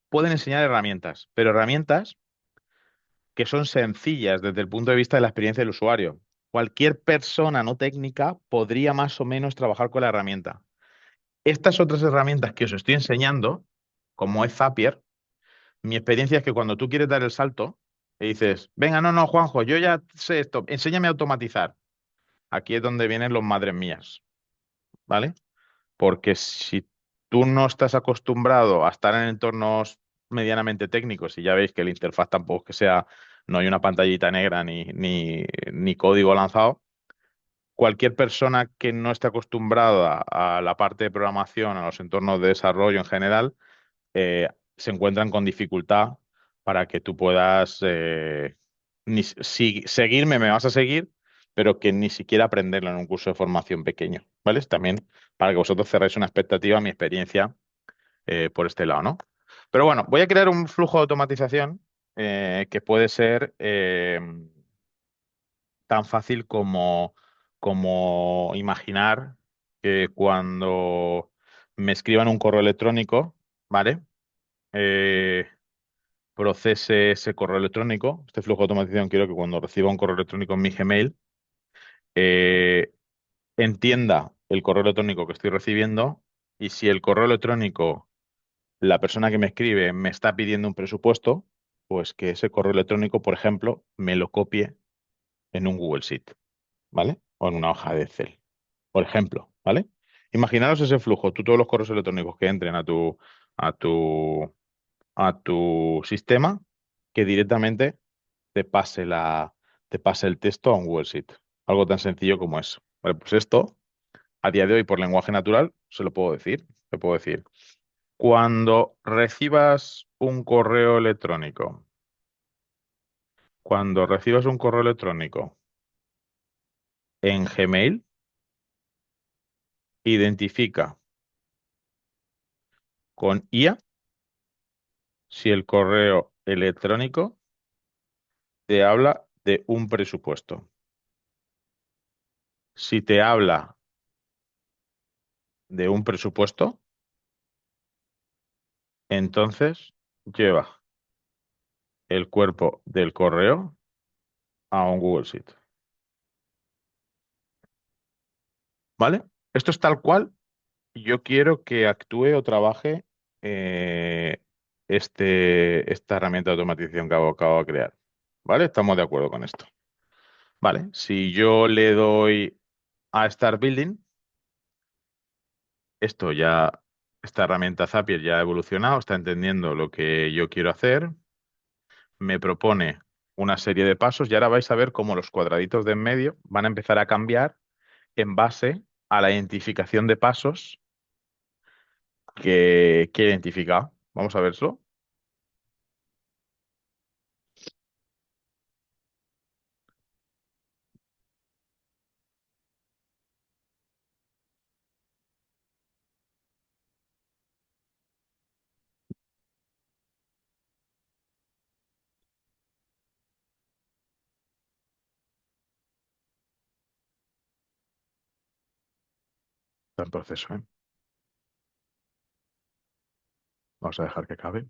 Speaker 2: pueden enseñar herramientas, pero herramientas que son sencillas desde el punto de vista de la experiencia del usuario. Cualquier persona no técnica podría más o menos trabajar con la herramienta. Estas otras herramientas que os estoy enseñando, como es Zapier, mi experiencia es que cuando tú quieres dar el salto y dices, venga, no, no, Juanjo, yo ya sé esto, enséñame a automatizar. Aquí es donde vienen los madres mías, ¿vale? Porque si tú no estás acostumbrado a estar en entornos medianamente técnicos, y ya veis que la interfaz tampoco es que sea, no hay una pantallita negra ni código lanzado, cualquier persona que no esté acostumbrada a la parte de programación, a los entornos de desarrollo en general, se encuentran con dificultad para que tú puedas si seguirme, me vas a seguir, pero que ni siquiera aprenderlo en un curso de formación pequeño, ¿vale? También para que vosotros cerréis una expectativa, mi experiencia por este lado, ¿no? Pero bueno, voy a crear un flujo de automatización que puede ser tan fácil como imaginar que cuando me escriban un correo electrónico, ¿vale? Eh, procese ese correo electrónico, este flujo de automatización, quiero que cuando reciba un correo electrónico en mi Gmail, eh, entienda el correo electrónico que estoy recibiendo y si el correo electrónico, la persona que me escribe me está pidiendo un presupuesto, pues que ese correo electrónico, por ejemplo, me lo copie en un Google Sheet, ¿vale? O en una hoja de Excel, por ejemplo, ¿vale? Imaginaros ese flujo, tú todos los correos electrónicos que entren a tu, a tu sistema, que directamente te pase te pase el texto a un Google Sheet. Algo tan sencillo como eso. Vale, pues esto, a día de hoy, por lenguaje natural, se lo puedo decir. Le puedo decir, cuando recibas un correo electrónico, cuando recibas un correo electrónico en Gmail, identifica con IA si el correo electrónico te habla de un presupuesto. Si te habla de un presupuesto, entonces lleva el cuerpo del correo a un Google Sheet. ¿Vale? Esto es tal cual yo quiero que actúe o trabaje eh, esta herramienta de automatización que acabo de crear. ¿Vale? Estamos de acuerdo con esto. Vale, si yo le doy a Start Building, esto ya, esta herramienta Zapier ya ha evolucionado, está entendiendo lo que yo quiero hacer, me propone una serie de pasos y ahora vais a ver cómo los cuadraditos de en medio van a empezar a cambiar en base a la identificación de pasos que he identificado. Vamos a verlo. Está en proceso, ¿eh? Vamos a dejar que acabe.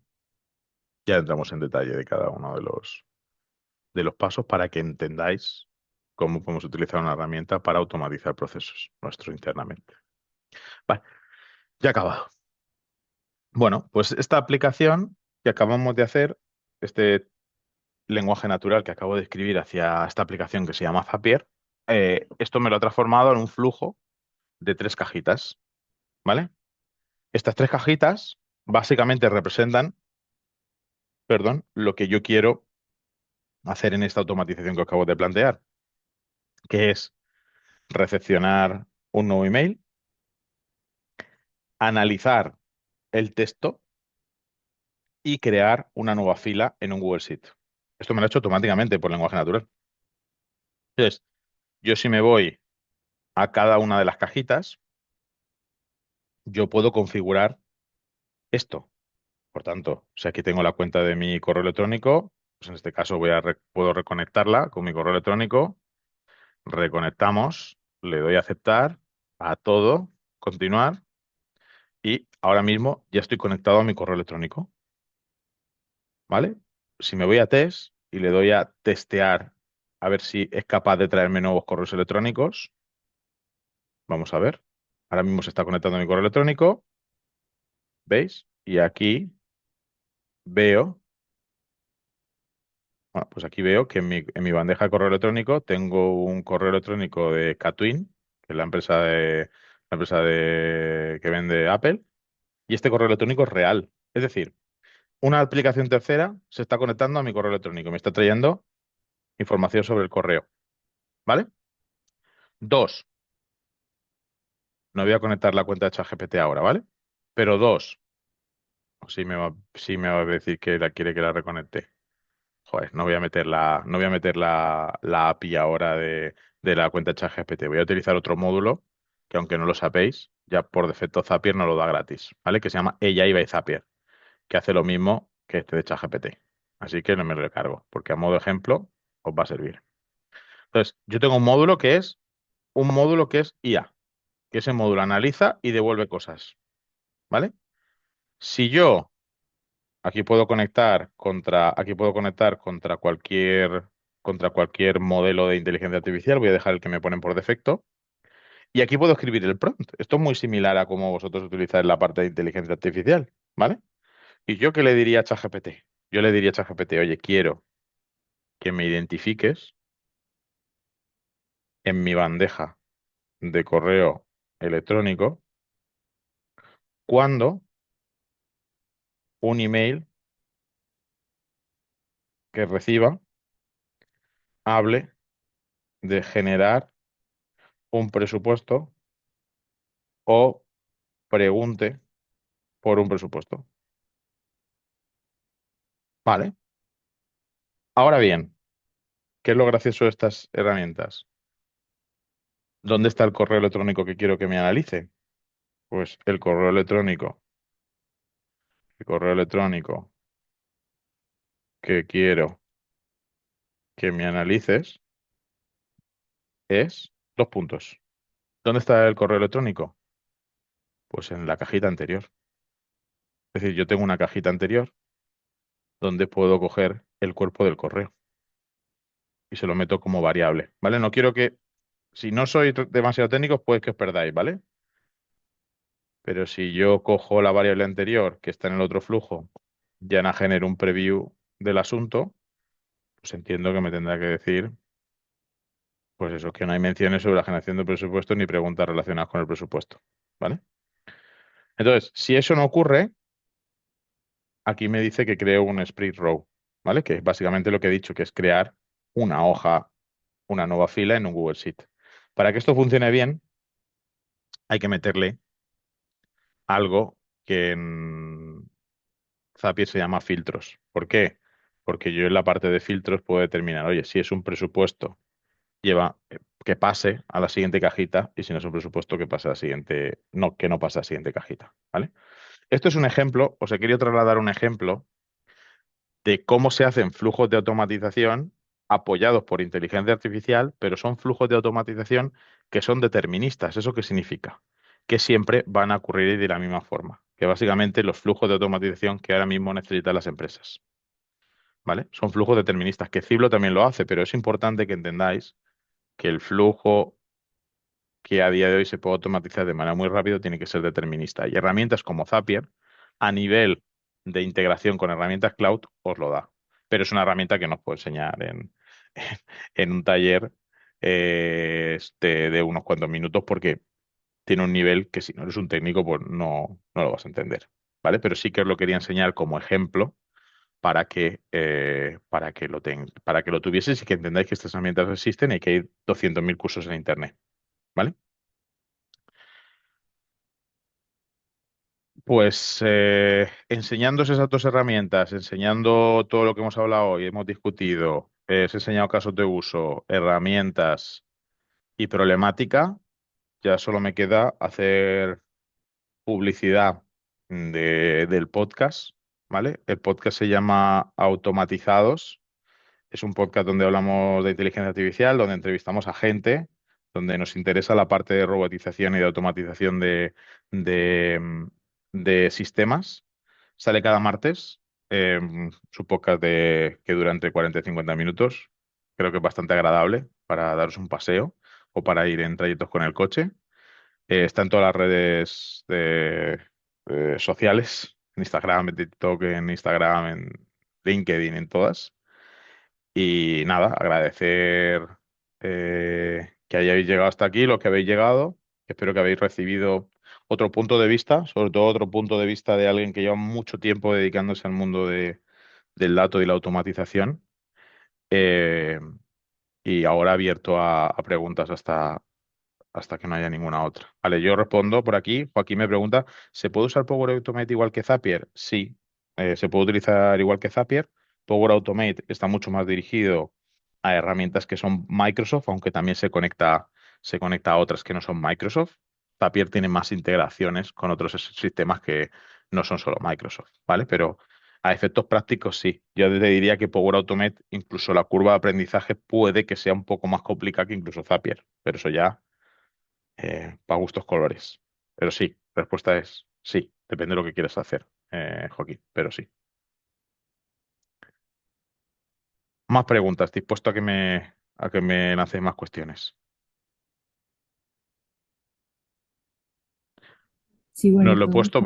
Speaker 2: Ya entramos en detalle de cada uno de los pasos para que entendáis cómo podemos utilizar una herramienta para automatizar procesos nuestros internamente. Vale, ya he acabado. Bueno, pues esta aplicación que acabamos de hacer, este lenguaje natural que acabo de escribir hacia esta aplicación que se llama Zapier, esto me lo ha transformado en un flujo de tres cajitas, ¿vale? Estas tres cajitas básicamente representan, perdón, lo que yo quiero hacer en esta automatización que acabo de plantear, que es recepcionar un nuevo email, analizar el texto y crear una nueva fila en un Google Sheet. Esto me lo ha hecho automáticamente por lenguaje natural. Entonces, yo si me voy a cada una de las cajitas, yo puedo configurar esto. Por tanto, si aquí tengo la cuenta de mi correo electrónico, pues en este caso puedo reconectarla con mi correo electrónico, reconectamos, le doy a aceptar, a todo, continuar, y ahora mismo ya estoy conectado a mi correo electrónico, ¿vale? Si me voy a test y le doy a testear a ver si es capaz de traerme nuevos correos electrónicos, vamos a ver. Ahora mismo se está conectando a mi correo electrónico, ¿veis? Y aquí veo, bueno, pues aquí veo que en mi bandeja de correo electrónico tengo un correo electrónico de Catwin, que es la empresa que vende Apple, y este correo electrónico es real. Es decir, una aplicación tercera se está conectando a mi correo electrónico, me está trayendo información sobre el correo, ¿vale? Dos, no voy a conectar la cuenta de ChatGPT ahora, ¿vale? Pero dos, sí me va a decir que la quiere que la reconecte. Joder, no voy a meter la API ahora de la cuenta de ChatGPT. Voy a utilizar otro módulo que, aunque no lo sabéis, ya por defecto Zapier no lo da gratis, ¿vale? Que se llama AI by Zapier, que hace lo mismo que este de ChatGPT. Así que no me lo cargo, porque a modo ejemplo os va a servir. Entonces, yo tengo un módulo que es IA, que ese módulo analiza y devuelve cosas, ¿vale? Si yo aquí puedo conectar contra cualquier modelo de inteligencia artificial. Voy a dejar el que me ponen por defecto. Y aquí puedo escribir el prompt. Esto es muy similar a cómo vosotros utilizáis la parte de inteligencia artificial, ¿vale? ¿Y yo qué le diría a ChatGPT? Yo le diría a ChatGPT, oye, quiero que me identifiques en mi bandeja de correo electrónico cuando un email que reciba hable de generar un presupuesto o pregunte por un presupuesto. Vale. Ahora bien, ¿qué es lo gracioso de estas herramientas? ¿Dónde está el correo electrónico que quiero que me analice? Pues el correo electrónico que quiero que me analices es dos puntos. ¿Dónde está el correo electrónico? Pues en la cajita anterior. Es decir, yo tengo una cajita anterior donde puedo coger el cuerpo del correo y se lo meto como variable, ¿vale? No quiero que, si no sois demasiado técnicos, pues que os perdáis, ¿vale? Pero si yo cojo la variable anterior, que está en el otro flujo, ya no genero un preview del asunto, pues entiendo que me tendrá que decir, pues eso, que no hay menciones sobre la generación de presupuesto ni preguntas relacionadas con el presupuesto, ¿vale? Entonces, si eso no ocurre, aquí me dice que creo un split row, ¿vale? Que es básicamente lo que he dicho, que es crear una hoja, una nueva fila en un Google Sheet. Para que esto funcione bien, hay que meterle algo que Zapier se llama filtros. ¿Por qué? Porque yo en la parte de filtros puedo determinar, oye, si es un presupuesto, lleva que pase a la siguiente cajita y si no es un presupuesto, que pase a la siguiente, no, que no pase a la siguiente cajita, ¿vale? Esto es un ejemplo, os he querido trasladar un ejemplo de cómo se hacen flujos de automatización apoyados por inteligencia artificial, pero son flujos de automatización que son deterministas. ¿Eso qué significa? Que siempre van a ocurrir de la misma forma, que básicamente los flujos de automatización que ahora mismo necesitan las empresas, ¿vale? Son flujos deterministas, que Ciblo también lo hace, pero es importante que entendáis que el flujo que a día de hoy se puede automatizar de manera muy rápida tiene que ser determinista. Y herramientas como Zapier, a nivel de integración con herramientas cloud, os lo da. Pero es una herramienta que no os puedo enseñar en un taller de unos cuantos minutos porque tiene un nivel que si no eres un técnico, pues no lo vas a entender. ¿Vale? Pero sí que os lo quería enseñar como ejemplo para que lo tuvieseis y que entendáis que estas herramientas existen y que hay 200.000 cursos en Internet. ¿Vale? Pues enseñándoos esas dos herramientas, enseñando todo lo que hemos hablado hoy, hemos discutido, os he enseñado casos de uso, herramientas y problemática, ya solo me queda hacer publicidad del podcast, ¿vale? El podcast se llama Automatizados. Es un podcast donde hablamos de inteligencia artificial, donde entrevistamos a gente, donde nos interesa la parte de robotización y de automatización de, mm, de sistemas. Sale cada martes. Es un podcast que dura entre 40 y 50 minutos. Creo que es bastante agradable para daros un paseo o para ir en trayectos con el coche. Está en todas las redes sociales, en Instagram, en TikTok, en Instagram, en LinkedIn, en todas. Y nada, agradecer que hayáis llegado hasta aquí, los que habéis llegado. Espero que habéis recibido otro punto de vista, sobre todo otro punto de vista de alguien que lleva mucho tiempo dedicándose al mundo del dato y la automatización. Eh, y ahora abierto a preguntas hasta que no haya ninguna otra. Vale, yo respondo por aquí. Joaquín me pregunta, ¿se puede usar Power Automate igual que Zapier? Sí, se puede utilizar igual que Zapier. Power Automate está mucho más dirigido a herramientas que son Microsoft, aunque también se conecta a otras que no son Microsoft. Zapier tiene más integraciones con otros sistemas que no son solo Microsoft, ¿vale? Pero a efectos prácticos sí. Yo te diría que Power Automate, incluso la curva de aprendizaje puede que sea un poco más complicada que incluso Zapier, pero eso ya para gustos colores. Pero sí, la respuesta es sí, depende de lo que quieras hacer, Joaquín, pero sí. Más preguntas, dispuesto a que me lancéis más cuestiones.
Speaker 3: Sí,
Speaker 2: No
Speaker 3: bueno,
Speaker 2: lo he
Speaker 3: todos
Speaker 2: puesto,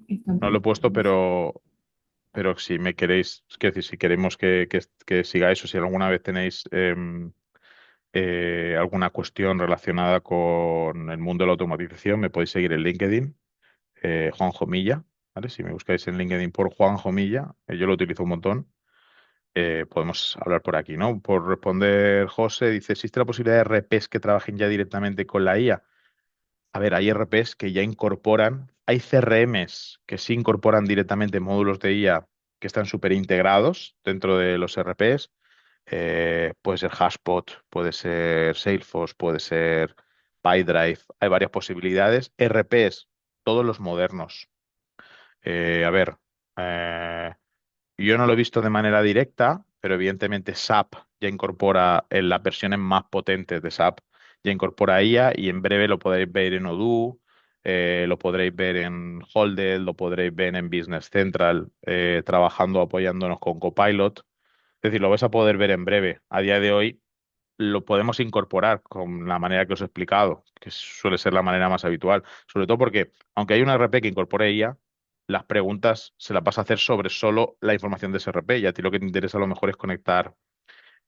Speaker 3: están
Speaker 2: no lo he puesto,
Speaker 3: preocupados.
Speaker 2: pero si me queréis, es decir, si queremos que sigáis o si alguna vez tenéis alguna cuestión relacionada con el mundo de la automatización, me podéis seguir en LinkedIn, Juanjo Milla, ¿vale? Si me buscáis en LinkedIn por Juanjo Milla, yo lo utilizo un montón. Podemos hablar por aquí, ¿no? Por responder, José dice, ¿existe la posibilidad de RPs que trabajen ya directamente con la IA? A ver, hay RPs que ya incorporan, hay CRMs que sí incorporan directamente módulos de IA que están súper integrados dentro de los RPs. Puede ser Hashpot, puede ser Salesforce, puede ser PyDrive, hay varias posibilidades. RPs, todos los modernos. A ver, eh, yo no lo he visto de manera directa, pero evidentemente SAP ya incorpora en las versiones más potentes de SAP, ya incorpora IA y en breve lo podréis ver en Odoo, lo podréis ver en Holded, lo podréis ver en Business Central, trabajando, apoyándonos con Copilot. Es decir, lo vais a poder ver en breve. A día de hoy lo podemos incorporar con la manera que os he explicado, que suele ser la manera más habitual. Sobre todo porque, aunque hay una RP que incorpore IA, las preguntas se las vas a hacer sobre solo la información de ese RP y a ti lo que te interesa a lo mejor es conectar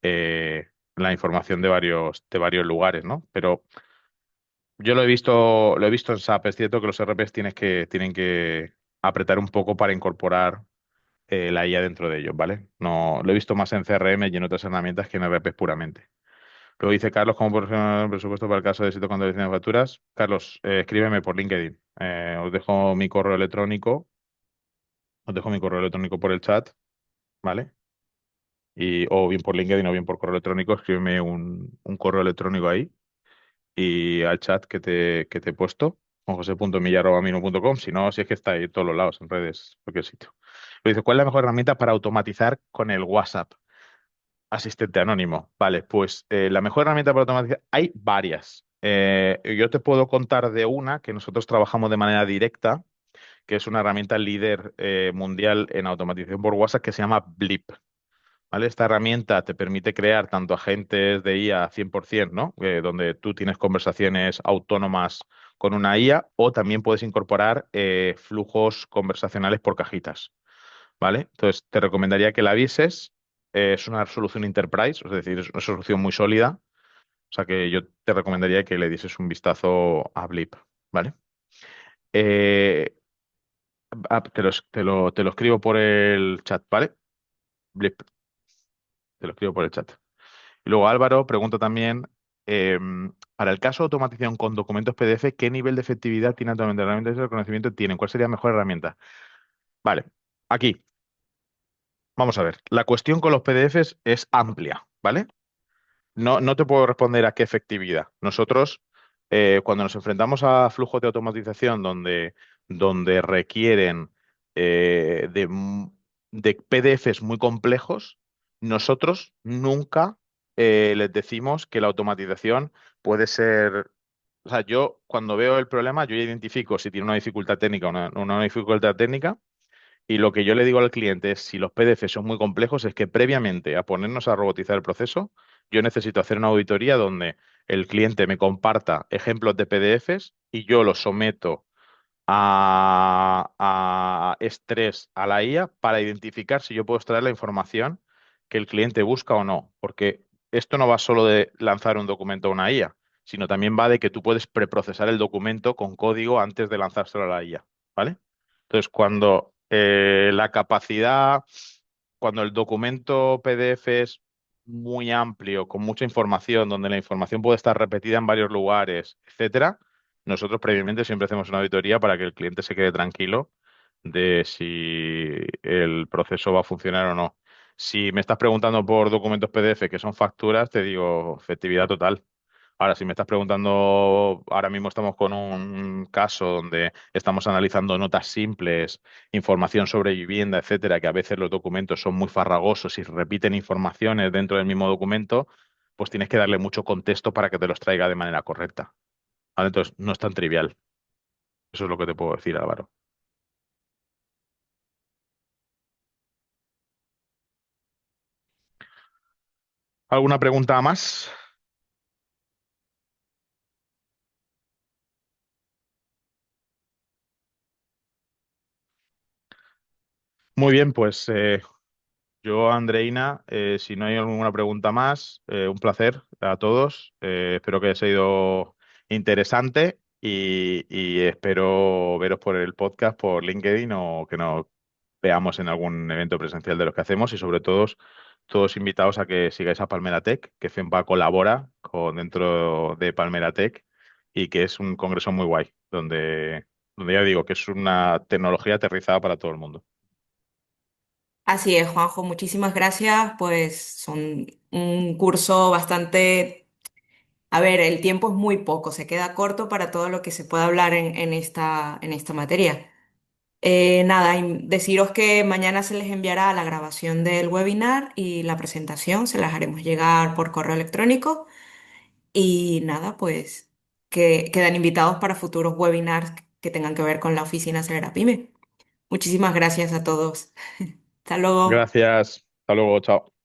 Speaker 2: la información de varios lugares, ¿no? Pero yo lo he visto en SAP. Es cierto que los RPs tienen que apretar un poco para incorporar la IA dentro de ellos, ¿vale? No, lo he visto más en CRM y en otras herramientas que en RPs puramente. Luego dice Carlos, ¿cómo proporcionar el presupuesto para el caso de éxito cuando de facturas? Carlos, escríbeme por LinkedIn. Os dejo mi correo electrónico Os dejo mi correo electrónico por el chat, ¿vale? O bien por LinkedIn o bien por correo electrónico, escríbeme un correo electrónico ahí y al chat que te he puesto, jose.milla@minu.com. Si no, si es que está ahí en todos los lados, en redes, cualquier sitio. Me dice, ¿cuál es la mejor herramienta para automatizar con el WhatsApp? Asistente anónimo. Vale, pues la mejor herramienta para automatizar, hay varias. Yo te puedo contar de una que nosotros trabajamos de manera directa, que es una herramienta líder mundial en automatización por WhatsApp que se llama Blip. ¿Vale? Esta herramienta te permite crear tanto agentes de IA 100%, ¿no? Donde tú tienes conversaciones autónomas con una IA, o también puedes incorporar flujos conversacionales por cajitas, ¿vale? Entonces, te recomendaría que la vieses. Es una solución enterprise, es decir, es una solución muy sólida. O sea que yo te recomendaría que le dieses un vistazo a Blip, ¿vale? Eh, te lo escribo por el chat, ¿vale? Blip, te lo escribo por el chat. Y luego Álvaro pregunta también, para el caso de automatización con documentos PDF, ¿qué nivel de efectividad tiene actualmente las herramientas de reconocimiento tienen? ¿Cuál sería la mejor herramienta? Vale, aquí, vamos a ver. La cuestión con los PDFs es amplia, ¿vale? No te puedo responder a qué efectividad. Nosotros, cuando nos enfrentamos a flujos de automatización donde requieren de PDFs muy complejos, nosotros nunca les decimos que la automatización puede ser. O sea, yo cuando veo el problema, yo ya identifico si tiene una dificultad técnica o una dificultad técnica, y lo que yo le digo al cliente es, si los PDF son muy complejos, es que previamente a ponernos a robotizar el proceso, yo necesito hacer una auditoría donde el cliente me comparta ejemplos de PDFs y yo los someto a estrés a la IA para identificar si yo puedo extraer la información que el cliente busca o no. Porque esto no va solo de lanzar un documento a una IA, sino también va de que tú puedes preprocesar el documento con código antes de lanzárselo a la IA, ¿vale? Entonces, cuando el documento PDF es muy amplio, con mucha información, donde la información puede estar repetida en varios lugares, etcétera, nosotros previamente siempre hacemos una auditoría para que el cliente se quede tranquilo de si el proceso va a funcionar o no. Si me estás preguntando por documentos PDF que son facturas, te digo efectividad total. Ahora, si me estás preguntando, ahora mismo estamos con un caso donde estamos analizando notas simples, información sobre vivienda, etcétera, que a veces los documentos son muy farragosos y repiten informaciones dentro del mismo documento, pues tienes que darle mucho contexto para que te los traiga de manera correcta. ¿Vale? Entonces, no es tan trivial. Eso es lo que te puedo decir, Álvaro. ¿Alguna pregunta más? Muy bien, pues yo, Andreina, si no hay alguna pregunta más, un placer a todos. Espero que haya sido interesante y espero veros por el podcast, por LinkedIn, o que nos veamos en algún evento presencial de los que hacemos, y sobre todo todos invitados a que sigáis a Palmera Tech, que FEMPA colabora con dentro de Palmera Tech, y que es un congreso muy guay, donde ya digo que es una tecnología aterrizada para todo el mundo.
Speaker 1: Así es, Juanjo, muchísimas gracias. Pues son un curso bastante. A ver, el tiempo es muy poco, se queda corto para todo lo que se puede hablar en esta materia. Nada, y deciros que mañana se les enviará la grabación del webinar y la presentación, se las haremos llegar por correo electrónico. Y nada, pues que quedan invitados para futuros webinars que tengan que ver con la oficina Acelera Pyme. Muchísimas gracias a todos. Hasta luego.
Speaker 2: Gracias. Hasta luego. Chao.